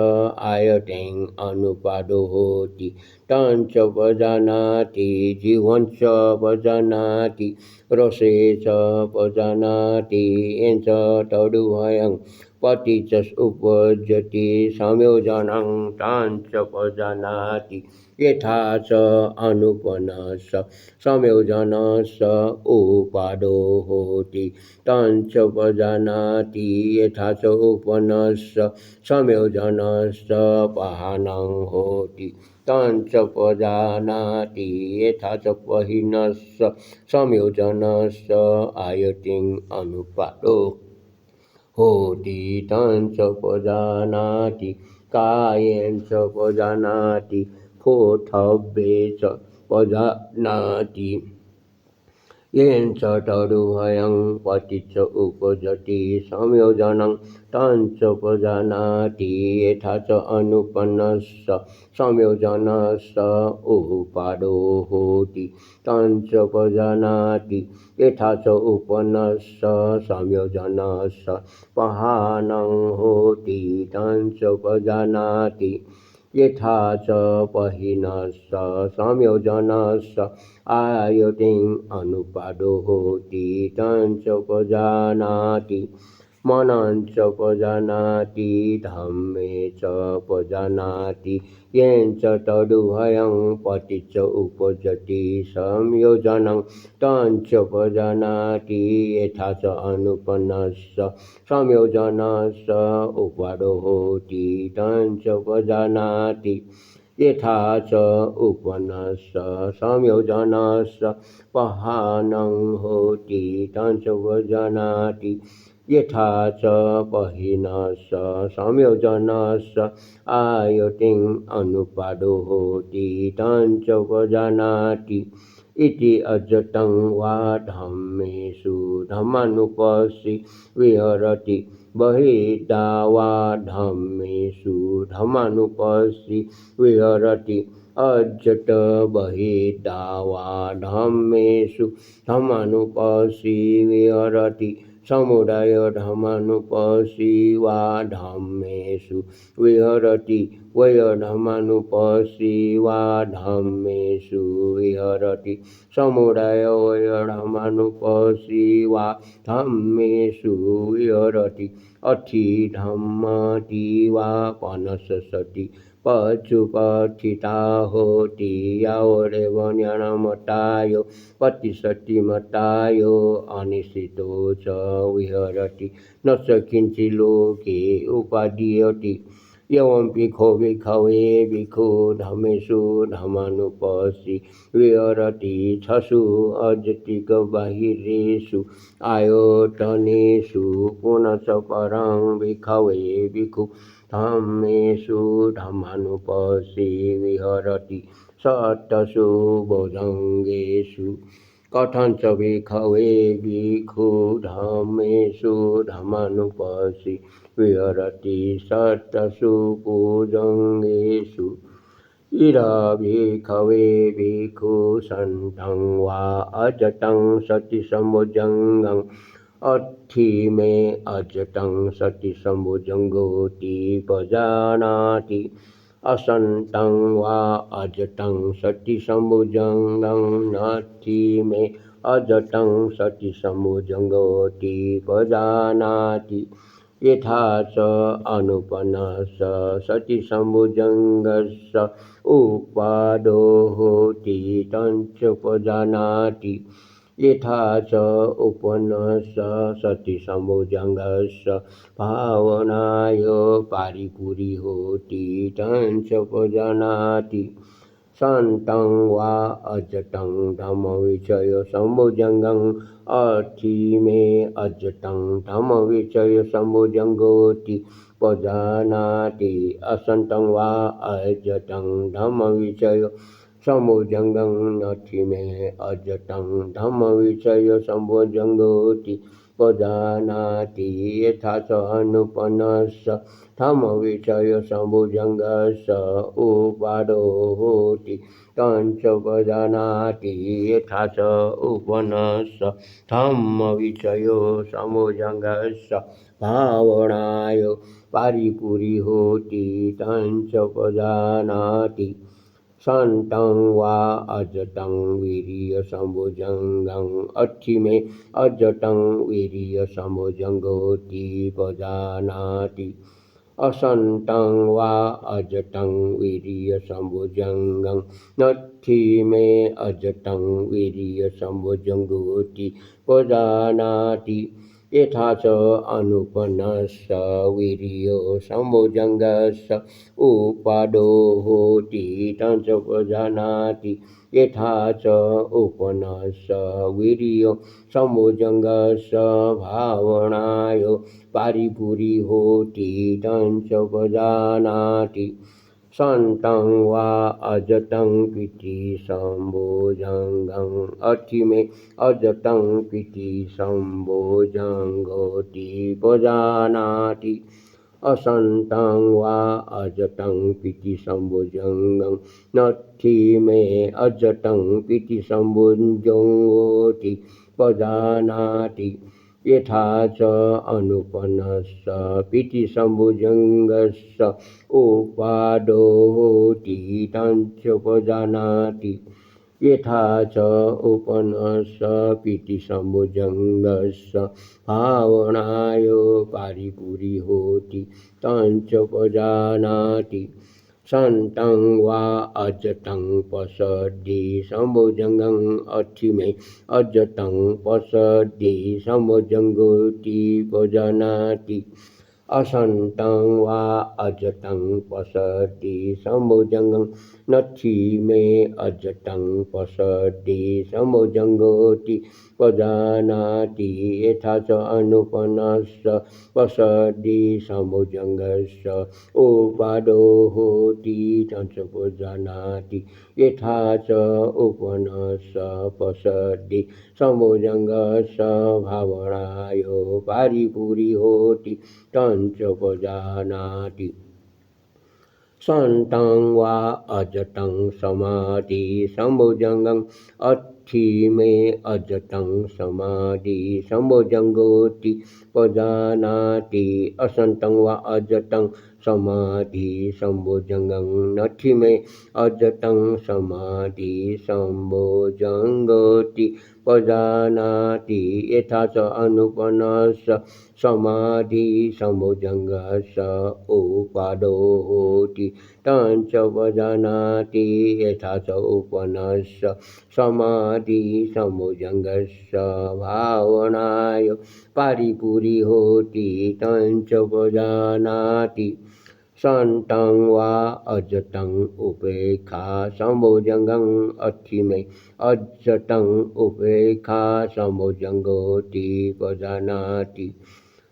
आयतिं अनुपादो होति तं च पजानाति जीवं च पजानाति रसे च पजानाति येन च तदुभयं पति च उपजति संयोजनं तं च पजानाति यथा च अनुपन्नस्य संयोजनस्य उपादो होति तं च पजानाति यथा च उपन्नस्य संयोजनस्य पहानं होति तं च पजानाति यथा च पहिनस्य संयोजनस्य आयतिं अनुपादो होति तं च पजानाति कायेन च पजानाति फोठव्ये च पजानाति येन च तदुभयं पति च उपजति संयोजनं तं च पजानाति यथा च अनुपन्नस्य संयोजनस्य उपादो होति तं च पजानाति यथा च उपन्नस्य संयोजनस्य पहानं होति तं च पजानाति यथा च पहिनस्य संयोजनस्य आयतिं अनुपादो होति तं च पजानाति मनं च पजानाति धम्मे च पजानाति येन च तदुभयं पति च उपजति संयोजनं तं च पजानाति यथा च अनुपन्नस्य संयोजनस्य उपादो होति तं च पजानाति यथा च उपन्नस्य संयोजनस्य पहानं होति तं च पजानाति यथा च पहिनस्य संयोजनस्य आयतिं अनुपादो होति तं च पजानाति इति अजतं वा धम्मेषु धम्मानुपस्सि विहरति बहिर्दा वा धम्मेषु धम्मानुपस्सि विहरति अजट बहिर्दा वा धम्मेषु धम्मानुपस्सि विहरति समुदाय धम्मानुपस्सि वा धम्मेषु विहरति वय धम्मानुपस्सि वा धम्मेषु विहरति समुदाय वय धम्मानुपस्सि वा धम्मेषु विहरति अथि धम्मति वा पनससति पशुपथिता होति यावदेव ज्ञानमतायो पतिसतिमतायो अनिश्चितो च विहरति न स किञ्चित् लोके उपादीयते एवं भिक्खो भिक्खवे भिक्खु धम्मेषु धम्मानुपस्सि विहरति छसु अजतिकबाहिरेषु आयतनेषु पुनश्च परं भिक्खवे भिक्खु धम्मेषु धम्मानुपस्सि विहरति सत्तसु भुजङ्गेषु कथञ्च भिक्खवे भिक्खु धम्मेषु धम्मानुपस्सि विहरति सत्तसु भुजङ्गेषु इरा भिक्खवे भिक्खु सन्तं वा अजतं सति सम्भुजङ्गं अत्थि मे अजतं सति सम्भुजङ्गोति पजानाति असन्तं वा अजतं सति सम्भुजङ्गं नत्थि मे अजतं सति सम्भुजङ्गोति पजानाति यथा च अनुपन्नस्य सति सम्भुजङ्गस्य उपादो होति तञ्च उपजानाति यथा च उपन्नस्य सति सम्भुजङ्गस्य भावनाय पारिपुरी होति तञ्च उपजानाति सन्तं वा अजतं धम्मविषय सम्भुजङ्गं अत्थि मे अजतं धम्मविषय सम्भुजङ्गोति पजानाति असन्तं वा अजतं धम्मविषय सम्भुजङ्गं नत्थि मे अजतं धम्मविषय सम्भुजङ्गोति पजानाति यथा च अनुपन्नस्य धम्मविषय सम्भुजङ्गस्य उपादो होति तञ्च पजानाति यथा च उपन्नस्य धम्मविषयो सम्भुजङ्गस्य भावनाय पारिपुरी होति तञ्च पजानाति सन्तं वा अजतं वीर्यसम्भुजङ्गं अत्थि मे अजतं वीर्यसम्भुजङ्गोति पजानाति असन्तं वा अजतं वीर्यसम्भुजङ्गं नत्थि मे अजतं वीर्यसम्भुजङ्गोति पजानाति यथा च अनुपन्नस्य वीर्यो सम्भुजङ्गस्य उपादो होति तञ्च पजानाति यथा च उपन्नस्य वीर्यो सम्भुजङ्गस्य भावनाय पारिपुरी होति तञ्च पजानाति सन्तं वा अजतं पीति सम्भुजङ्गं अत्थि मे अजतं पीति सम्भुजङ्गोति पजानाति असन्तं वा अजतं पीति सम्भुजङ्गं नत्थि मे अजतं पीति सम्भुजङ्गोति पजानाति यथा च अनुपन्नस्य पीति सम्भुजङ्गस्य उपादो होति तञ्च पजानाति यथा च उपन्नस्य पीति सम्भुजङ्गस्य भावनाय पारिपुरी होति तञ्च पजानाति सन्तं वा अजतं पश्यति सम्भुजङ्गं अत्थि मे अजतं पश्यति सम्भुजङ्गोति पजानाति असन्तं वा अजतं पश्यति सम्भुजङ्गं नत्थि मे अजतं पश्यति सम्भुजङ्गोति पजानाति यथा च अनुपन्नस्य पश्यति सम्भुजङ्गस्य उपादो होति तञ्च पजानाति यथा च उपन्नस्य पश्यति सम्भुजङ्गस्य भावनाय पारिपुरी होति तञ्च पजानाति सन्तं वा अजतं समाधि सम्भुजङ्गं अत्थि मे अजतं समाधि सम्भुजङ्गोति पजानाति असन्तं वा अजतं समाधि सम्भुजङ्गं नत्थि मे अजतं समाधि सम्भुजङ्गोति पजानाति यथा च अनुपन्नस्य समाधि सम्भुजङ्गस्य उपादो होति तञ्च पजानाति यथा च उपन्नस्य समाधि सम्भुजङ्गस्य भावनाय पारिपुरी होति तञ्च पजानाति संतं वा अजतं उपेक्षा समोजङ्गं अक्षिमे अजतं उपेक्षा समोजङ्गोति पजानाति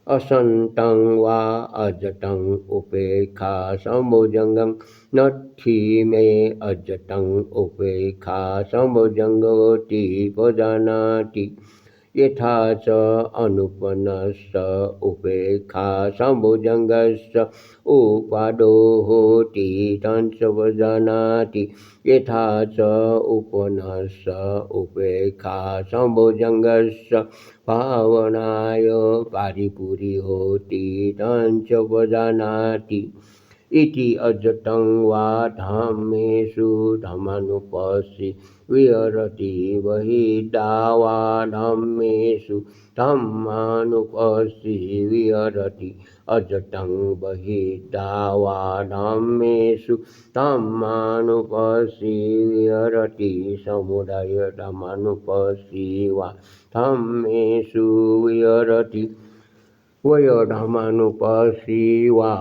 असन्तं वा अजतं उपेक्षा समोजङ्गं नत्थि मे अजतं उपेक्षा समोजङ्गोति पजानाति यथा च अनुपन्नस्य उपेक्षा सम्भुजङ्गस्य उपादो होति तं जानाति यथा च उपनस्य उपेक्षा सम्भुजङ्गस्य भावनाय पारिपुरी होति तं जानाति इति अजतं वा धम्मेषु धमानुपस्सि विहरति बहिर्दावा धम्मेषु धम्मानुपस्सि विहरति अजतं बहिर्दावा धम्मेषु धम्मानुपस्सि विहरति समुदाय धमानुपस्सि वा धम्मेषु विहरति वयोधमानुपस्सि वा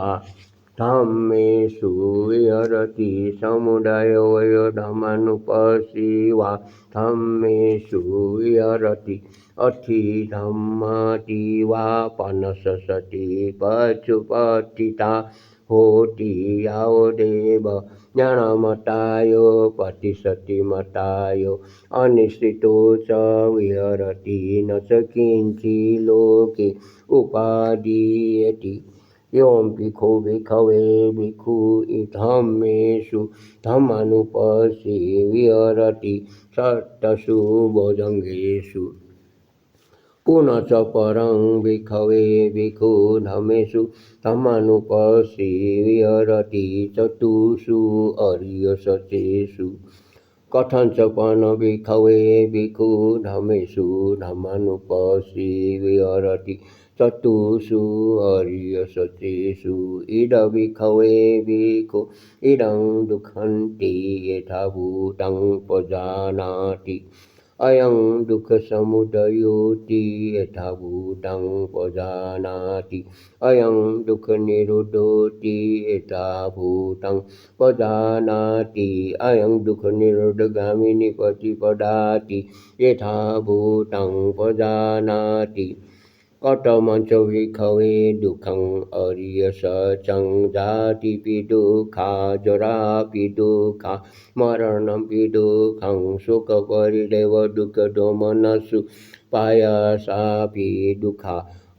धम्मेषु विहरति समुदाय वयोधमानुपस्सि वा धम्मेषु विहरति अथि धम्माति वा पनससति पशुपतिता होति यावदेव ज्ञानमतायो प्रतिशति मतायो अनिश्चितो च विहरति न च किञ्चित् लोके उपादीयते एवं भिक्खु भिक्खवे भिक्खु धम्मेषु धम्मानुपस्सि विहरति सत्तसु भुजङ्गेषु पुनः च परं भिक्खवे भिक्खु धम्मेषु धम्मानुपस्सि विहरति चतुषु आर्यसत्येषु कथं च पन भिक्खवे भिक्खु धम्मेषु धम्मानुपस्सि विहरति चतुषु आर्यसत्येषु इद भिक्खवे भिक्खु इदं दुःखन्ति यथा भूतं पजानाति अयं दुःखसमुदयोति यथा भूतं पजानाति अयं दुःखनिरोधोति यथा भूतं पजानाति अयं दुःखनिरोधगामिनी प्रतिपदाति यथा भूतं पजानाति कथं च भिक्खवे दुःखं आर्यसत्यं जातिपि दुःखा जरापि दुःखा मरणमपि दुःखं शोकपरिदेव दुःखदोमनसु पायासापि दुःखा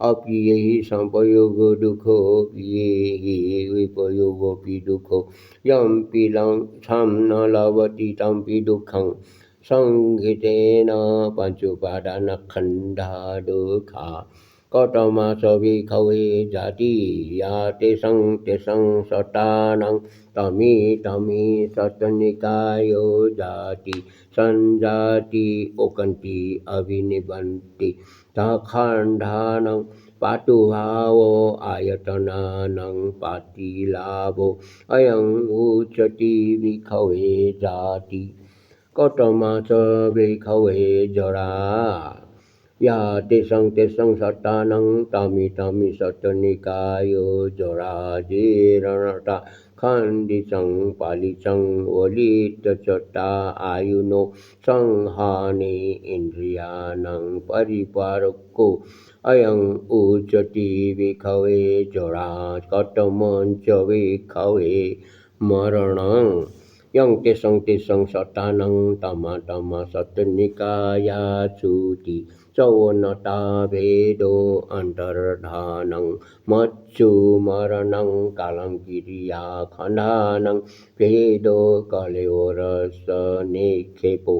अपि यैः संपयोगो दुःखोऽपि यैः विपयोगोऽपि दुःखो यं पिलं छं न लभति तंपि दुःखं संहितेन पञ्चोपादानखण्डा दुःखा कथमास भिक्खवे जातीया तेषं सतानां तमी सतनिकायो जाति संजाति ओकन्ति अभिनिबन्ति तखण्डानां पातुभावो आयतनानां पातिलाभो अयं उच्यते भिक्खवे जाति कथमास भिक्खवे जरा या तेषं सतानां तमी सतनिकायो जराजीर्णता खण्डितं पालितं वलितचटा आयुनो संहाने इन्द्रियाणां परिपालको अयं उच्यते भिक्खवे जरा कथं च भिक्खवे मरणं यं तेषं सतानां तमा सतनिकायाचुति चौनता भेदो अन्तर्धानं मच्चु मरणं कालं क्रिया खण्डानं भेदो कलेवरस निक्षेपो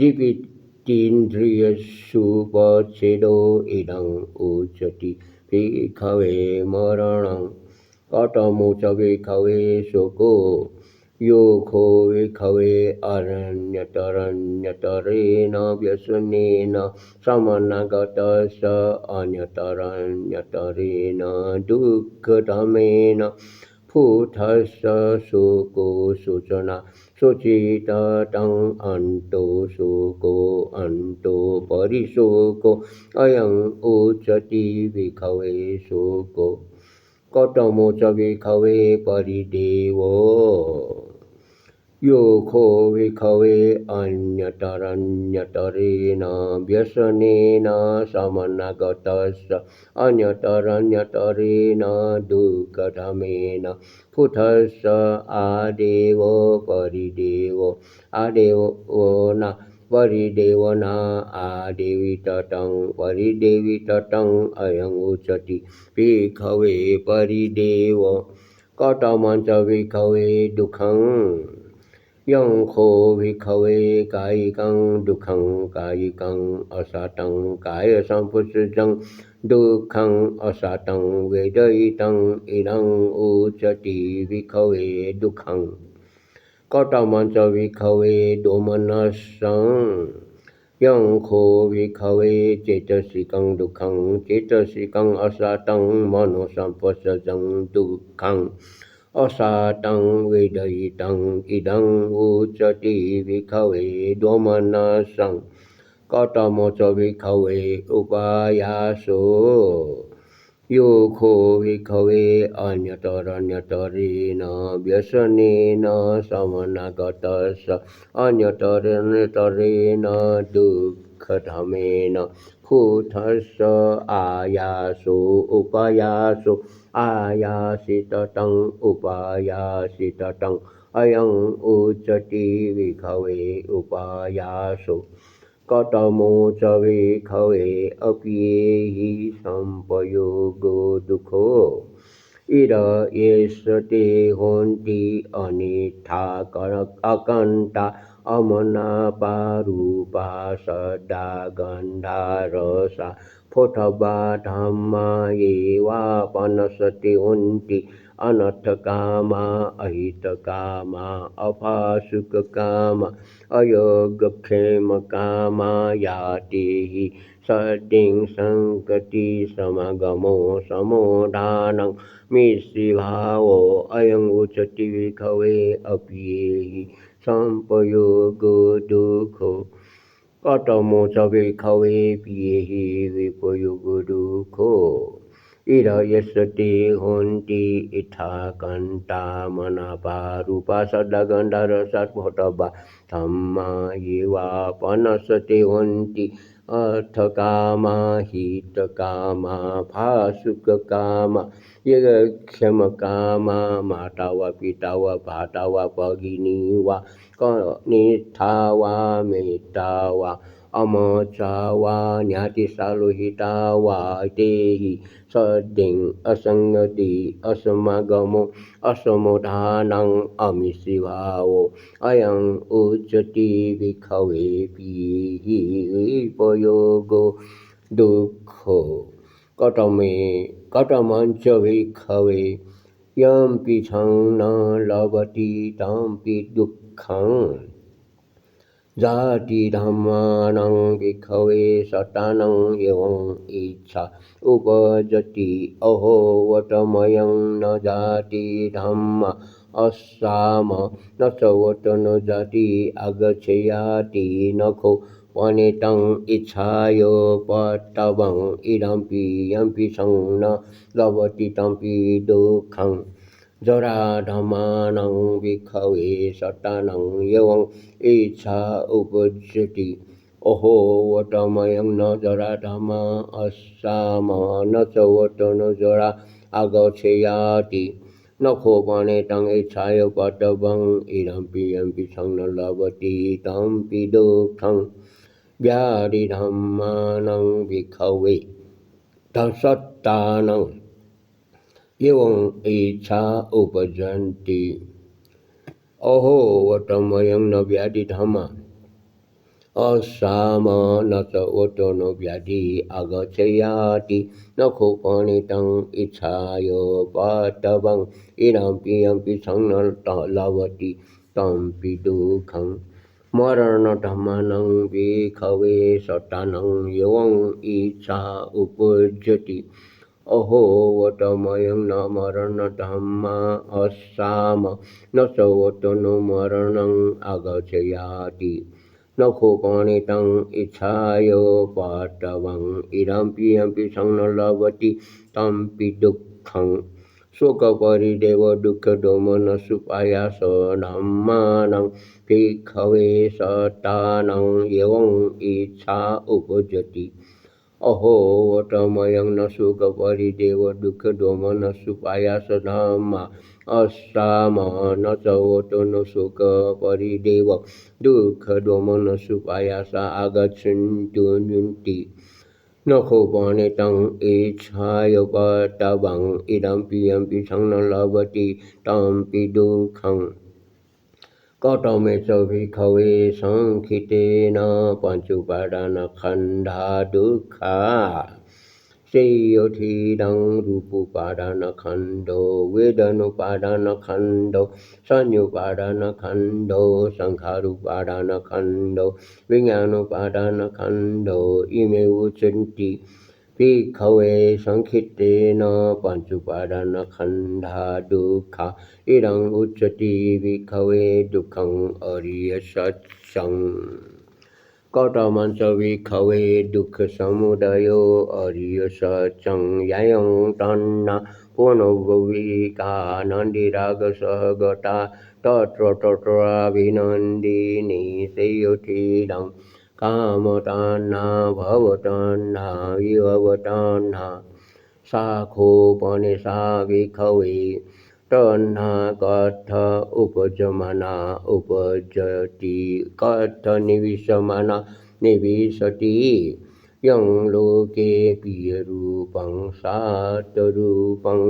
जीवितेन्द्रियसु पच्छेदो इदं उच्यते भिक्खवे मरणं कथमुच भिक्खवे शोको योगो भिक्खवे अरण्यतरण्यतरेण व्यसनेन समनागतस्य अन्यतरण्यतरेण दुःखधमेन फूटस्य शोको सूचना शुचितं अन्तो शोको अन्तो परिशोको अयं उच्यते भिक्खवे शोको कतमो च विखवे परिदेवो यो खो विखवे अन्यतरन्यतरेण व्यसनेन समनगतस्य अन्यतरन्यतरेण दुःखधमेन पुथस्य आदेवो परिदेवो आदेवो न परिदेवो न आदेवि ततं परिदेवि ततं अयं उच्यते विखवे परिदेवो कतमं च विखवे दुःखं यं खो विखवे कायिकं दुःखं कायिकं असतं कायसम्पुषजं दुःखं असतं वेदयितं इदं उच्यते विखवे दुःखं कतमं च विखवे दोमनसं यं खो विखवे चेतसिकं दुःखं चेतसिकं असतं मनोसम्पස්සजं दुःखं असतं वेदयितं इदं उच्यते विखवे दोमनसं कतमो च विखवे उपायासो यो खो विखवे अन्यतरन्यतरेण व्यसनेन समनगतस्य अन्यतरन्यतरेण दुःखधमेन पुथस्य आयासो उपयासो आयासिततं उपायासिततं अयं उच्यते विखवे उपायासो कतमो च विखवे अप्येहि संपयोगो दुःखो इद एष ते होन्ति अनिष्ठा अकण्ठा अमनापारूपा सदा गन्धा रसा फोठवा धम्मा ये वापनसति होन्ति अनर्थकामा अहितकामा अपासुककामा अयोगक्षेमकामा याति हि सद्दिं सङ्गति समगमो समोदानं मिश्रिभावो अयं उच्यते विखवे अप्येहि संपयोगो दुःखो कतमो च विखवे प्येहि विपयोगो दुःखो इद यस्य ते होन्ति इत्था कण्ठा मनापारूपा सद्गन्धरसस्फोटवा धम्मा ये वापनसति होन्ति अर्थकामा हितकामा भासुककामा योगक्षेमकामा माता वा पिता वा भ्राता वा भगिनी वा कनिष्ठा वा मेता वा अमचा वा ज्ञातिसालोहिता वा ते हि सद्दिं असङ्गति असमागमो असमोधानं अमिश्रिभावो अयं उच्यते विखवे प्येहि विपयोगो दुःखो कतमं च विखवे यं पीठं न लभति तं दुःखं जातिधर्माणां विखवे शतानां एवम् इच्छा उपजति अहो वटमयं न जातिधर्मा अस्साम न च वट न जाति आगच्छेयाति नखो वनितं इच्छायोपतवं इदमपि यमपि सं न लभति तमपि दुःखं जराधमानं विखवे शतानां एवम् इच्छा उपजति अहो वटमयं न जराधमा अस्साम न च वट न जरा आगच्छेयाति नखो वनितं इच्छायोपतवं इदमपि यमपि सं न लभति तमपि दुःखं व्याधिधम्मानं विखवे तत्सत्तानं एवं इच्छा उपजन्ति अहो वटमयं न व्याधिधम्मा अस्साम न च वट न व्याधि आगच्छेयाति नखो वनितं इच्छायोपतवं इदमपि यमपि सं न लभति तमपि दुःखं मरणधम्मानं विखवे शतानां एवम् इच्छा उपजति अहो वटमयं न मरणधम्मा अस्साम न च वट न मरणं आगच्छेयाति नखो वनितं इच्छायोपतवं इदमपि यमपि सं न लभति तमपि दुःखं शोकपरिदेव दुःखदोमनसुपायास धम्मानं भिक्खवे सत्तानं एवं इच्छा उपजति अहो वटमयं न सुखपरिदेव दुःखदोमनसुपायास धम्मा अस्साम न च वटो न सुखपरिदेव दुःखदोमनसुपायास आगच्छन्तु नुन्ति नखोपने तं इच्छाय पतवं इदं पियं न लभति तं पि दुःखं कटमे च भिखवे संखितेन पञ्चुपादानखण्डा दुःखा श्रेयोथिदं रूपोपादानखण्डो वेदनोपादानखण्डो संयोपादानखण्डो संखारोपादानखण्डो विज्ञानोपादानखण्डो इमे उच्यन्ते भिक्खवे संखितेन पञ्चुपादानखण्डा दुःखा इदम् उच्यते भिक्खवे दुःखम् अरियसत्यम् कथमं च भिक्खवे दुःखसमुदयो अरियसत्यं ययं तन्न पुनर्भविकानन्दिरागसहगता तत्र तत्राभिनन्दिनी श्रेयोथिदं कामतन्ना भवतन्ना विभवतन्ना शाखोपनिषा भिक्खवे तन्ना कथ उपजमना उपजति कथ निविशमना निविशति यं लोके प्रियरूपं सातरूपं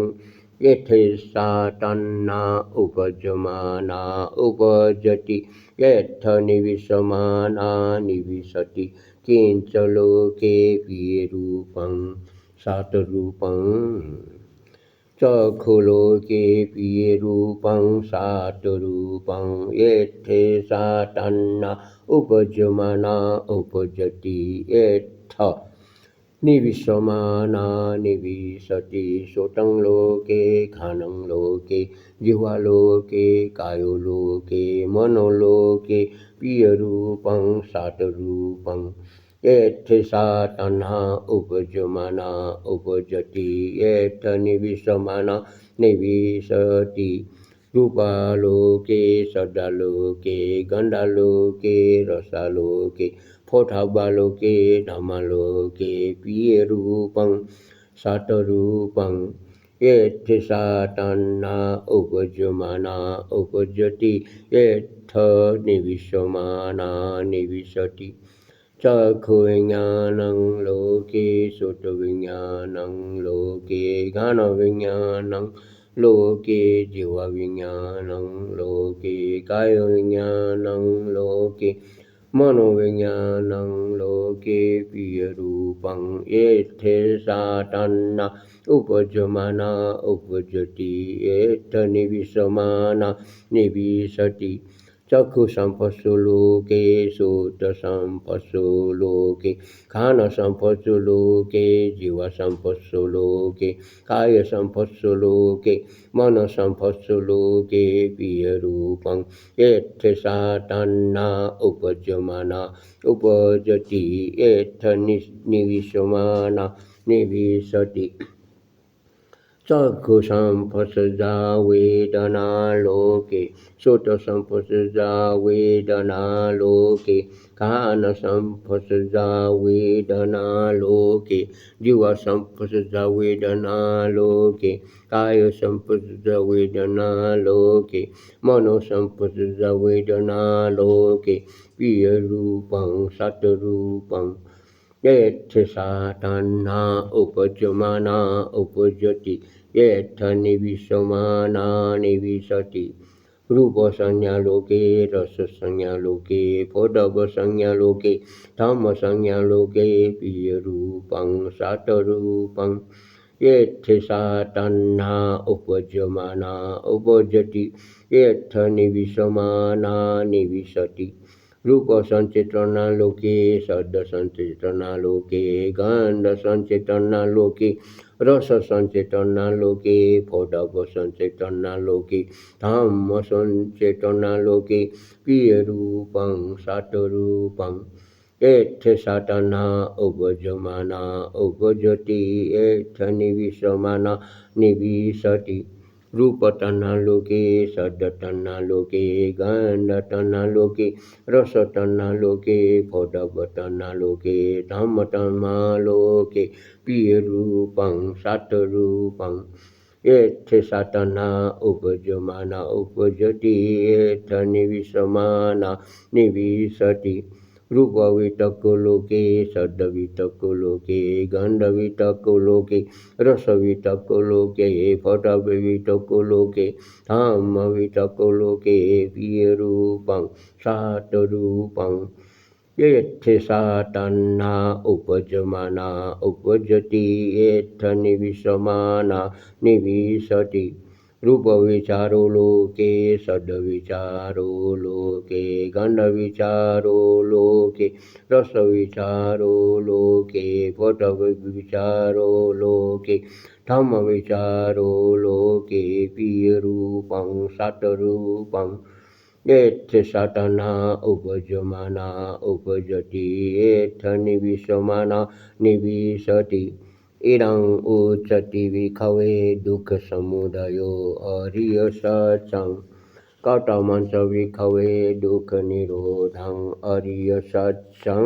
यथेच्छा तन्ना उपजमाना उपजति यथ निविशमाना निविशति किञ्च लोके प्रियरूपं सातरूपं चक्षुलोके प्रियरूपं सातरूपं यथेच्छा तन्ना उपजमाना उपजति यथ निविशमाना निविशति श्रोतं लोके घ्राणं लोके जिह्वालोके कायोलोके मनोलोके प्रियरूपं सातरूपं यथेच्छा तन्ना उपजमाना उपजति यथ निविशमाना निविशति रूपालोके शब्दालोके गन्धालोके रसालोके फोठाबालोके धम्मालोके प्रियरूपं सातरूपं यथेच्छा तन्ना उपजमाना उपजति यथ निविशमाना निविशति चक्षुविज्ञानं लोके श्रोत्रविज्ञानं लोके घ्राणविज्ञानं लोके जिह्वाविज्ञानं लोके कायविज्ञानं लोके मनोविज्ञानं लोके प्रियरूपं यथेच्छा तन्ना उपजमाना उपजति यथ निविशमाना निविशति चक्षुसम्पत्सु लोके श्रोत्रसम्पत्सु लोके घ्राणसम्पत्सु लोके जिह्वासम्पत्सु लोके कायसम्पत्सु लोके मनसम्पत्सु लोके प्रियरूपं यथेच्छा तन्ना उपजमाना उपजति यथ निविशमाना निविशति चक्षुसम्पस्सदा वेदनालोके श्रोत्रसम्पस्सदा वेदनालोके कानसम्पस्सदा वेदनालोके जिह्वासम्पस्सदा वेदनालोके कायसम्पस्सदा वेदनालोके मनोसम्पस्सदा वेदनालोके प्रियरूपं सतरूपं यथेच्छा तन्ना उपजमाना उपजति यथ निविशमाना निविशति रूपसंज्ञालोके रससंज्ञालोके पदवसंज्ञालोके धम्मसंज्ञालोके प्रियरूपं सातरूपं यथेच्छा तन्ना उपजमाना उपजति यथ निविशमाना निविशति रूपसञ्चेतनालोके शब्दसञ्चेतनालोके गन्धसञ्चेतनालोके रससञ्चेतनालोके पदवसञ्चेतनालोके धम्मसञ्चेतनालोके प्रियरूपं सातरूपं एत्थसातना उपजमाना उपजति एत्थनिविशमाना निविशति रूपतन्नालोके सद्दतन्नालोके गन्धतन्नालोके रसतन्नालोके फोटवतन्नालोके धम्मतन्नालोके पियरूपं सतरूपं एत्थसातना उपजमाना उपजति एत्थनिविशमाना निविशति रूपवितकुलोके सद्दवितकुलोके गन्धवितकुलोके रसवितकुलोके फटवितकुलोके धामवितकुलोके प्रियरूपं सातरूपं यथेसातन्ना उपजमाना उपजति एत्थनिविशमाना निविशति रूपविचारो लोके सद्विचारो लोके गन्धविचारो लोके रसविचारो लोके पटविचारो लोके धम्मविचारो लोके प्रियरूपं सतरूपं एत्थसातना उपजमाना उपजति एत्थनिविशमाना निविशति इदं उच्यते विखवे दुःखसमुदयो अरिय सत्सं कथमंच विखवे दुःखनिरोधं अरिय सत्सं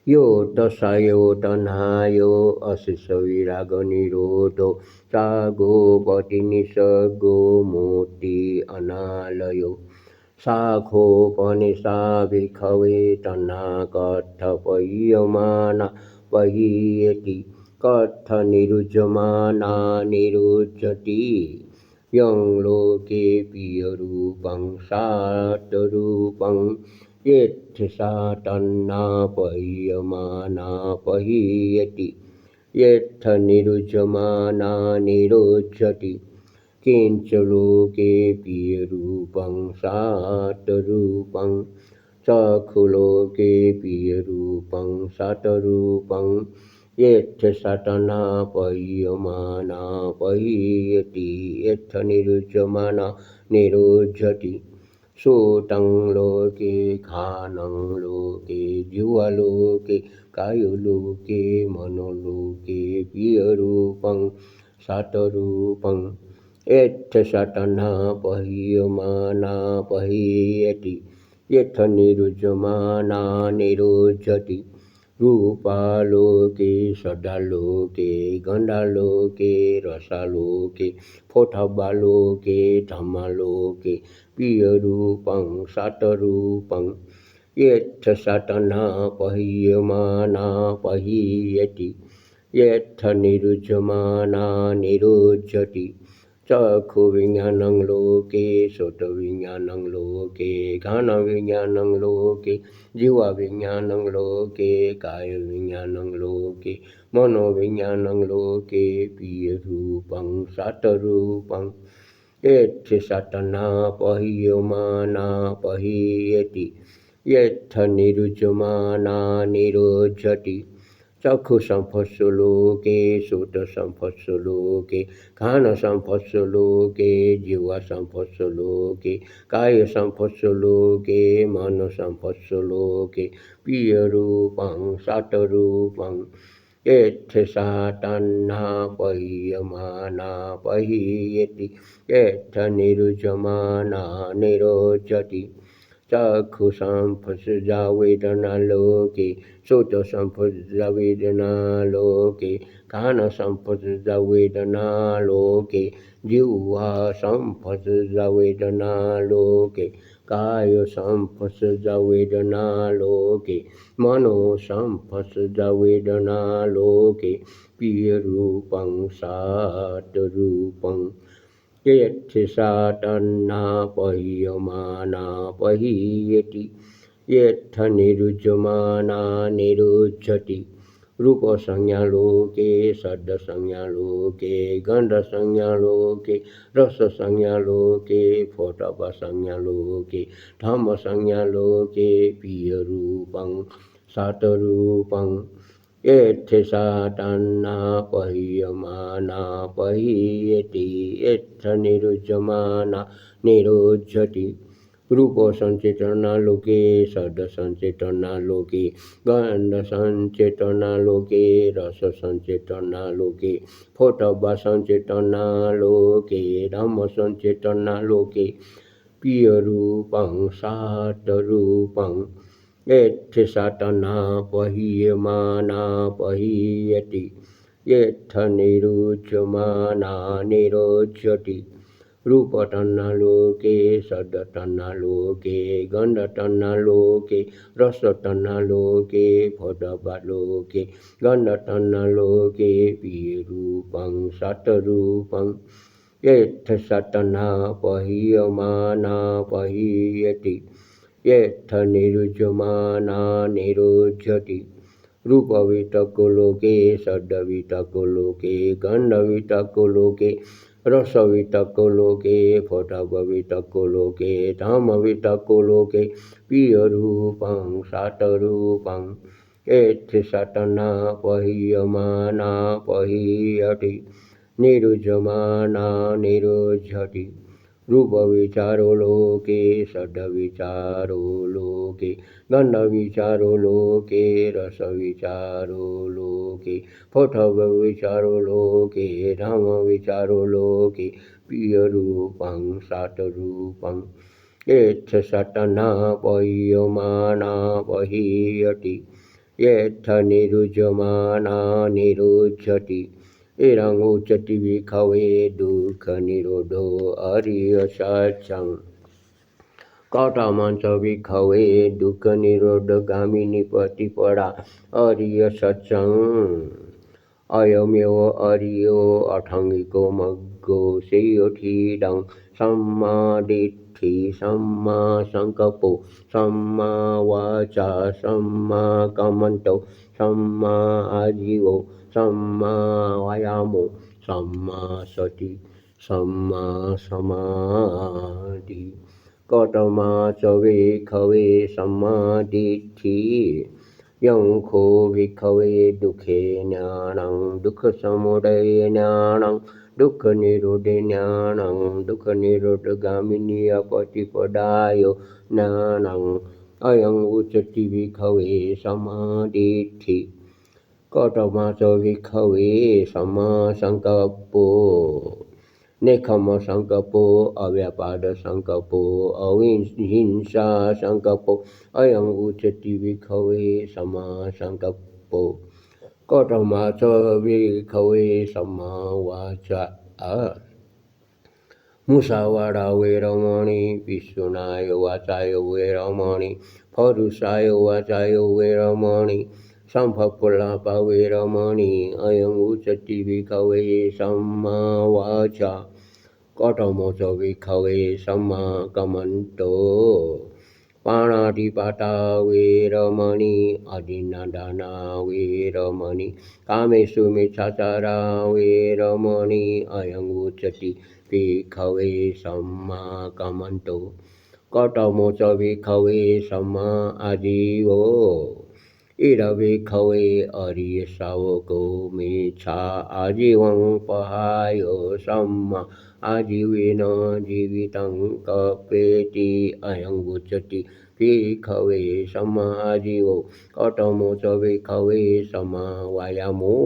यो तस्यो तन्हायो अशिषविरागनिरोधो सा गोपतिनिसर्गो मूर्ति अनालयो शाखोपनिषा विखवे तन्ना कथपयमाना पहीयति कथनिरुज्यमाना निरुज्यति यं लोके प्रियरूपं सातरूपं यत्थसातन्ना पह्यमाना पहीयति यत्थनिरुज्यमाना निरुज्यति किंच लोके प्रियरूपं सातरूपं चक्षुलोके प्रियरूपं सातरूपं यत्थसातना पह्यमाना पहीयति यत्थनिरुज्यमाना निरुज्यति श्रोतं लोके घ्राणं लोके जिह्वालोके कायलोके मनोलोके प्रियरूपं सातरूपं यत्थसातना पह्यमाना पहीयति यत्थनिरुज्यमाना निरुज्यति रूपालोके सदालोके गन्धालोके रसालोके फोठबालोके धम्मालोके प्रियरूपं सातरूपं यत्थसातना पह्यमाना पहीयति यत्थनिरुज्यमाना निरुज्यति चक्षुविज्ञानं लोके श्रोत्रविज्ञानं लोके घ्राणविज्ञानं लोके जिह्वाविज्ञानं लोके कायविज्ञानं लोके मनोविज्ञानं लोके प्रियरूपं सातरूपं यत्थसातना पह्यमाना पहीयति यत्थनिरुज्यमाना निरुज्यति चक्षुसंपत्सुलोके श्रोत्रसंपत्सुलोके घ्राणसंपत्सुलोके जिह्वासंपत्सुलोके कायसंपत्सुलोके मनसंपत्सुलोके प्रियरूपं सातरूपं यत्थसातना पह्यमाना पहीयति यत्थनिरुज्यमाना निरुज्यति चक्षुसंपत्सुजा वेदनालोके श्रोत्रसंपत्सुजा वेदनालोके घ्राणसंपत्सुजा वेदनालोके जिह्वासंपत्सुजा वेदनालोके कायसंपत्सुजा वेदनालोके मनोसंपत्सुजा वेदनालोके प्रियरूपं सातरूपं यत्थसातना पह्यमाना पहीयति यत्थनिरुज्यमाना निरुज्यति रूपसंज्ञालोके शब्दसंज्ञालोके गन्धसंज्ञालोके रससंज्ञालोके फोटवसंज्ञालोके धम्मसंज्ञालोके प्रियरूपं सातरूपं यत्थसातना पह्यमाना पहीयति यत्थनिरुज्यमाना निरुज्यति रूप संचेतनालोके शब्दसंचेतनालोके गन्धसंचेतनालोके रससंचेतनालोके फोटोबसंचेतनालोके धम्मसंचेतनालोके प्रियरूपं सातरूपं यच्च सतनापहीयमानापहीयति यत्थ निरुच्यमाना निरोच्यति रूपतन्नालोके शब्दतन्नालोके गन्धतन्नालोके रसतन्नालोके फोटोबलोके गन्धतन्नालोके प्रियरूपं सतरूपं यत्थ सतनापहीयमानापहीयति यत्थ निरुच्यमाना निरुच्यति रूपवितकुलोके शब्दवितकुलोके गन्धवितकुलोके रसवितकुलोके फोटोबवितकुलोके धामवितकुलोके प्रियरूपं सातरूपं यत्थ सतनापहीयमानापहीयति निरुच्यमाना निरुध्यति रूपविचारो लोके शब्दविचारो लोके गन्धविचारो लोके रसविचारो लोके फोटोबविचारो लोके धामविचारो लोके प्रियरूपं सातरूपं यच्च सतनापहीयमानापहीयति यत्थ निरुच्यमाना निरुच्यति इरं उच्यति विखवे दुःखनिरोधो अरियसत्सं कौटमंच विखवे दुःखनिरोधगामिनी प्रतिपदा अरियसत्सं अयमेव अरियो अठाङ्गिको मग्गो सेयोथिदं सम्मादिट्ठि सम्मा संकल्पो सम्मा वाचा सम्मा कम्मन्तो सम्मा आजीवो सम्मा वायामो सम्मा सति सम्मा समाधि कौटमा च विखवे सम्मादिट्ठि यंखो विखवे दुःखे ज्ञानं दुःखसमुदये ज्ञानं दुःखनिरोधे ज्ञानं दुःखनिरोधगामिनी प्रतिपदाय ज्ञानं अयं उच्यते विखवे समाधिठि कौटमा च विखवे समासंकल्पो नेखम संकल्पो अव्यापाद संकल्पो अहिंसा संकल्पो अयं उच्यते विखवे सम्मा संकल्पो कौटमा च विखवे सम्मा वाचा मुसावाड़ा वेरमणि विष्णुनाय वाचाय वेरमणि फरुषाय वाचाय वेरमणि संभकुलापा वेरमणि अयं उच्यते विखवे सम्मा वाचा कौटमो च विखवे सम्मा कम्मन्तो पाणातिपाता वेरमणि अदिन्नादाना वेरमणि कामेषु मिच्छाचारा वेरमणि अयं उच्यते विखवे सम्मा कम्मन्तो कौटमो च विखवे सम्मा आजीवो इरविखवे अरियशावको मिच्छा आजीवं पहायो सम्मा आजीवेन जीवितं कपेति अयं उच्यते विखवे सम्मा आजीवो कौटमो च विखवे सम्मा वायामो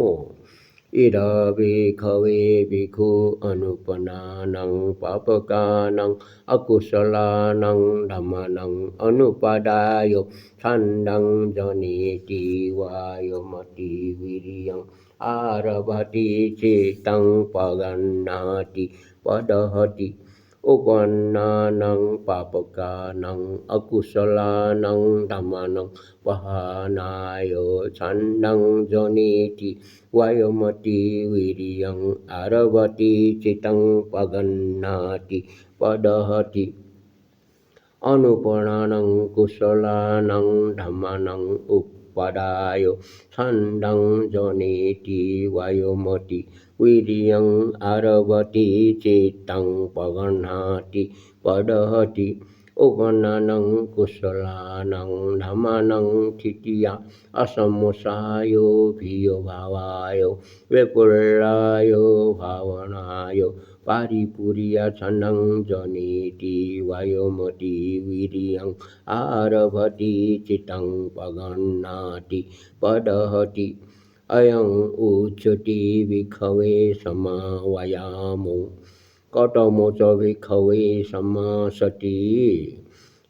इरविखवे भिक्षु अनुपन्नानां पापकानां अकुशलानां धम्मानां अनुपादाय छन्दं जनेति वायमति वीर्यं आरभति चित्तं पगन्नाति पदहति उपन्नानां पापकानां अकुशलानां धम्मानां पहानाय छन्दं जनेति वायमति वीर्यं आरभति चित्तं पगन्नाति पदहति अनुपन्नानां कुशलानां धम्मानां उपदाय छन्दं जनेति वायमति वीर्यं आरभति चित्तं पगन्नाति पदहति उपन्नानां कुशलानां धम्मानां तृतीया असम्मोसायो भियो भावाय विपुलाय भावनाय पारिपुर्यासनं जनेति वायुमति वीर्यं आरभति चित्तं पगन्नाति पदहति अयं उच्यते भिक्खवे समवायामो कतमो च भिक्खवे समासति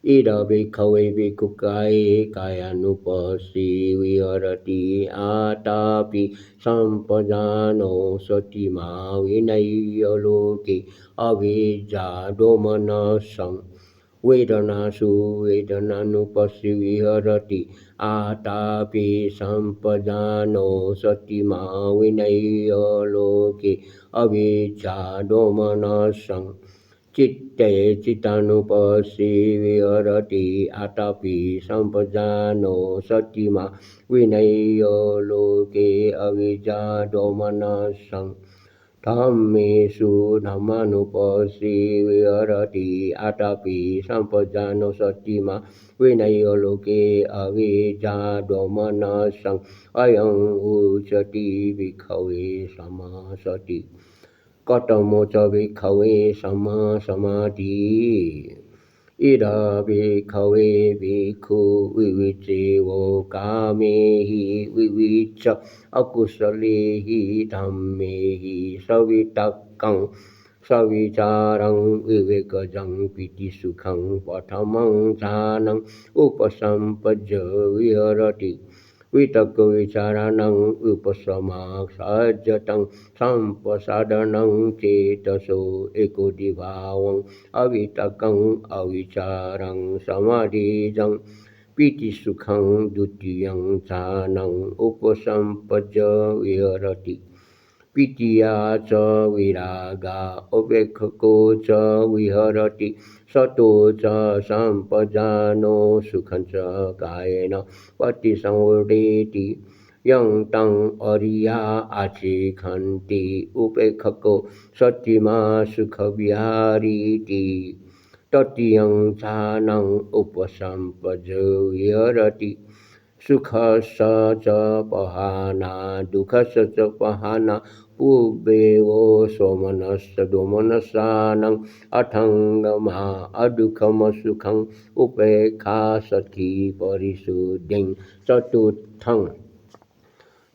इद भिक्खवे भिक्खुकाये कायानुपस्सी विहरति आतापि सम्पजानो सति मा विनय्य लोके अभिजाडोमनसं वेदनासु वेदनानुपस्सी विहरति आतापि सम्पजानो सति मा विनय्य लोके अभिजाडोमनसं चित्ते चित्तानुपस्सी विहरति आतापि सम्पजानो सति मा विनय्य लोके अभिजाडोमनसं धम्मेषु धम्मानुपस्सी विहरति आतापि सम्पजानो सति मा विनय्य लोके अभिजाडोमनसं अयं उच्यते भिक्खवे समासति कतमो च भिक्खवे समासमाधि इद भिक्खवे भिक्खु विविच्यवो कामे हि विविच्य अकुशले हि धम्मे हि सवितक्कं सविचारं विवेकजं पीतिसुखं प्रथमं ज्ञानं उपसम्पद्य विहरति वितक्कविचाराणाम् उपशमासज्जतं सम्पसादनं चेतसो एकोदिभावम् अवितक्कम् अविचारं समाधिजं पीतिसुखं द्वितीयं ज्ञानम् उपसम्पद्य विहरति पीतिया च विरागा उपेक्षको च विहरति सतो च सम्पजानो सुखं च कायेन प्रतिसंवदेति यं तं अरिया आशिखन्ति उपेक्षको सतिमा सुखविहारीति तृतीयं ज्ञानम् उपसम्पद्य विहरति सुखस्य च पहाना दुःखस्य च पहाना पूर्वेवो सोमनस्य दोमनसानं अथङ्गमा अदुःखमसुखम् उपेक्षा सखी परिशुद्धिं चतुर्थं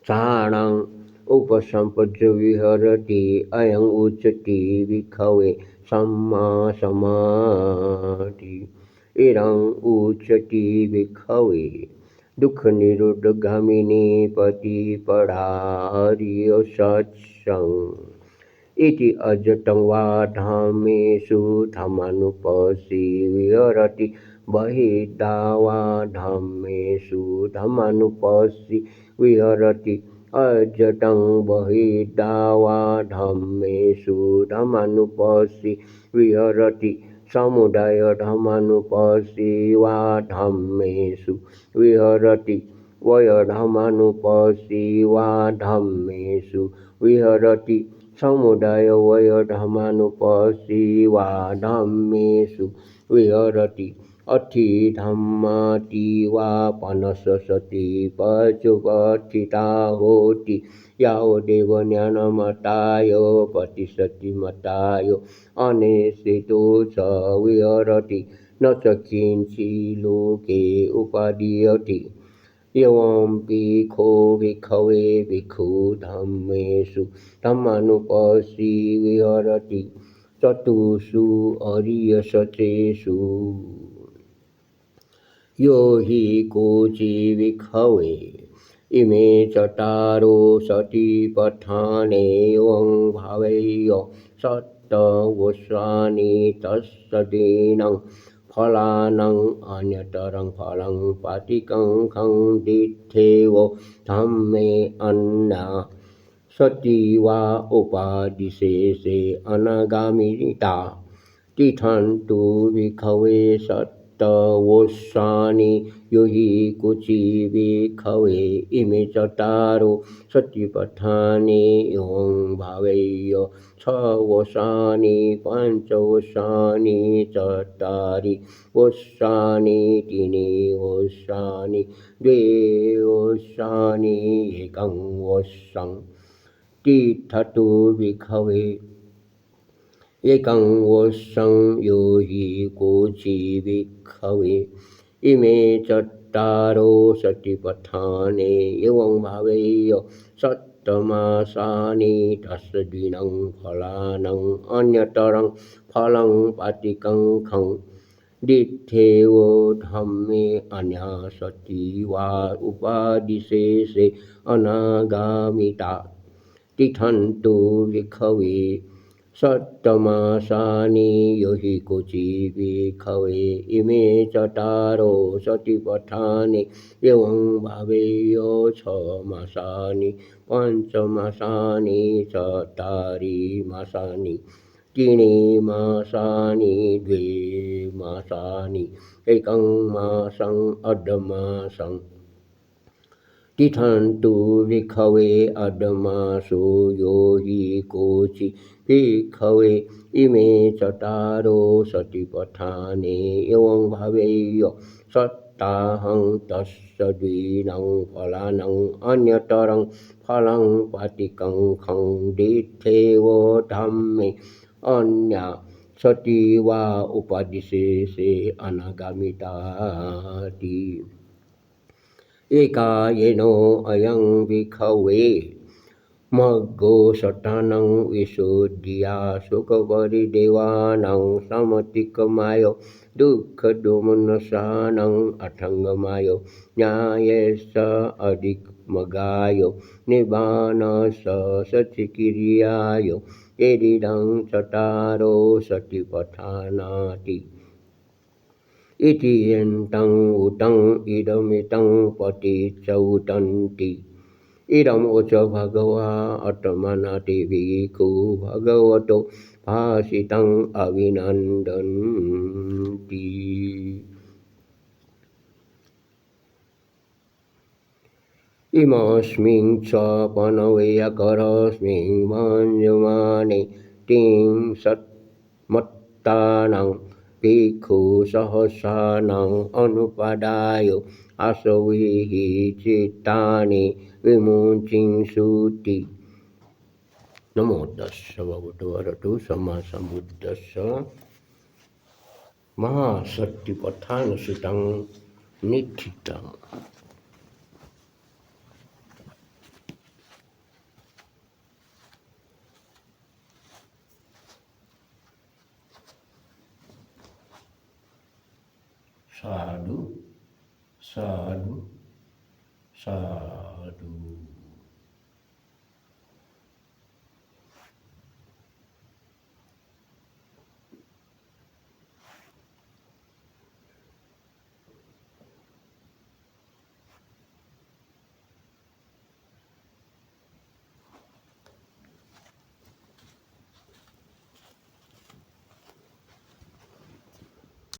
ज्ञानम् उपसम्पद्य विहरति अयं उच्यते भिक्खवे सम्मासमाधि इदं उच्यते भिक्खवे दुःखनिरोधगामिनी प्रतिपदार्यसत्सङ्ग इति अजतं वा धम्मेषु धम्मानुपस्सी विहरति बहिर्दा वा धम्मेषु धम्मानुपस्सी विहरति अजतं बहिर्दा वा धम्मेषु धम्मानुपस्सी विहरति समुदाय धम्मानुपस्सी वा धम्मेषु विहरति वय धम्मानुपस्सी वा धम्मेषु विहरति समुदाय वय धम्मानुपस्सी वा धम्मेषु विहरति अथि धम्माति वा पनससति पचुपथिता होति यावदेव ज्ञानमताय प्रतिशति मताय अनिश्चितो च विहरति न च किञ्चित् लोके उपादीयते एवं भिक्खो भिक्खवे भिक्खु धम्मेषु धम्मानुपस्सी विहरति चतुषु आर्यसत्रेषु यो हि कोचि भिक्खवे इमे चत्वारो सतिपथानेवं भावय्य सप्तवस्त्राणि तत्सदीनं फलानां अन्यतरं फलं पातिकं खण्डिथेव धम्मे अन्ना सति वा उपादिशेषे अनागामिता तिष्ठन्तु भिक्खवे सप्तवस्त्राणि यो हि कुचि भिक्खवे इमे चत्वारो सतिपथानि एवं भावय्य छवस्त्राणि पञ्चवस्त्राणि चत्वारि वस्त्राणि त्रीणि वस्त्राणि द्वे वस्त्राणि एकं वस्त्रं तिष्ठतु भिक्खवे एकं वोत्सं यो हि कोचिभिक्खवे इमे चत्तारो सतिपथाने एवं भावेय सप्तमासानि तस्दिनं फलानं अन्यतरं फलं पातिकं खं दित्थेव धम्मे अन्यासति वा उपादिशेषे अनागामिता तिष्ठन्तु विखवे सप्तमासानि यो हि कोचिभिखवे इमे चत्तारो सतिपथानि एवं भावेय छमासानि पञ्चमासानि चत्तारि मासानि त्रीणि मासानि द्वे मासानि एकं मासं अर्धमासं तिष्ठन्तु विखवे अर्धमासो यो हि कोचि भिक्खवे इमे चत्तारो सतिपथाने एवं भावेय सप्ताहं तस्य द्विनं फलानं अन्यतरं फलं पातिकं खं दित्थेव धम्मे अन्या सति वा उपादिशेषे अनागामिताति एकायनो अयं विखवे मग्गो शतानं विशुद्धिया सुखपरिदेवानां समतिकमाय दुःखदोमनसानां अथङ्गमाय न्यायस्य अधिकमगाय निबानस्य सचिकिर्याय एदिदं चत्तारो सतिपथानाति इति यन्तं उतं इदमितं पतिच्चौतन्ति इदम् उच भगवा अटमनति भिक्खु भगवतो भाषितम् अभिनन्दन्ति इमस्मिन् च पनवेयकरस्मिन् मञ्जुमाने त्रिंशत्मत्तानां भिक्षुसहस्राणाम् अनुपादाय आसवीः चित्तानि विमुञ्चिषुति नमो तस्य भगवतो अरहतो सम्मा सम्बुद्धस्य महासत्तिपथानसुतं नित्थितम् साधु साधु साधु।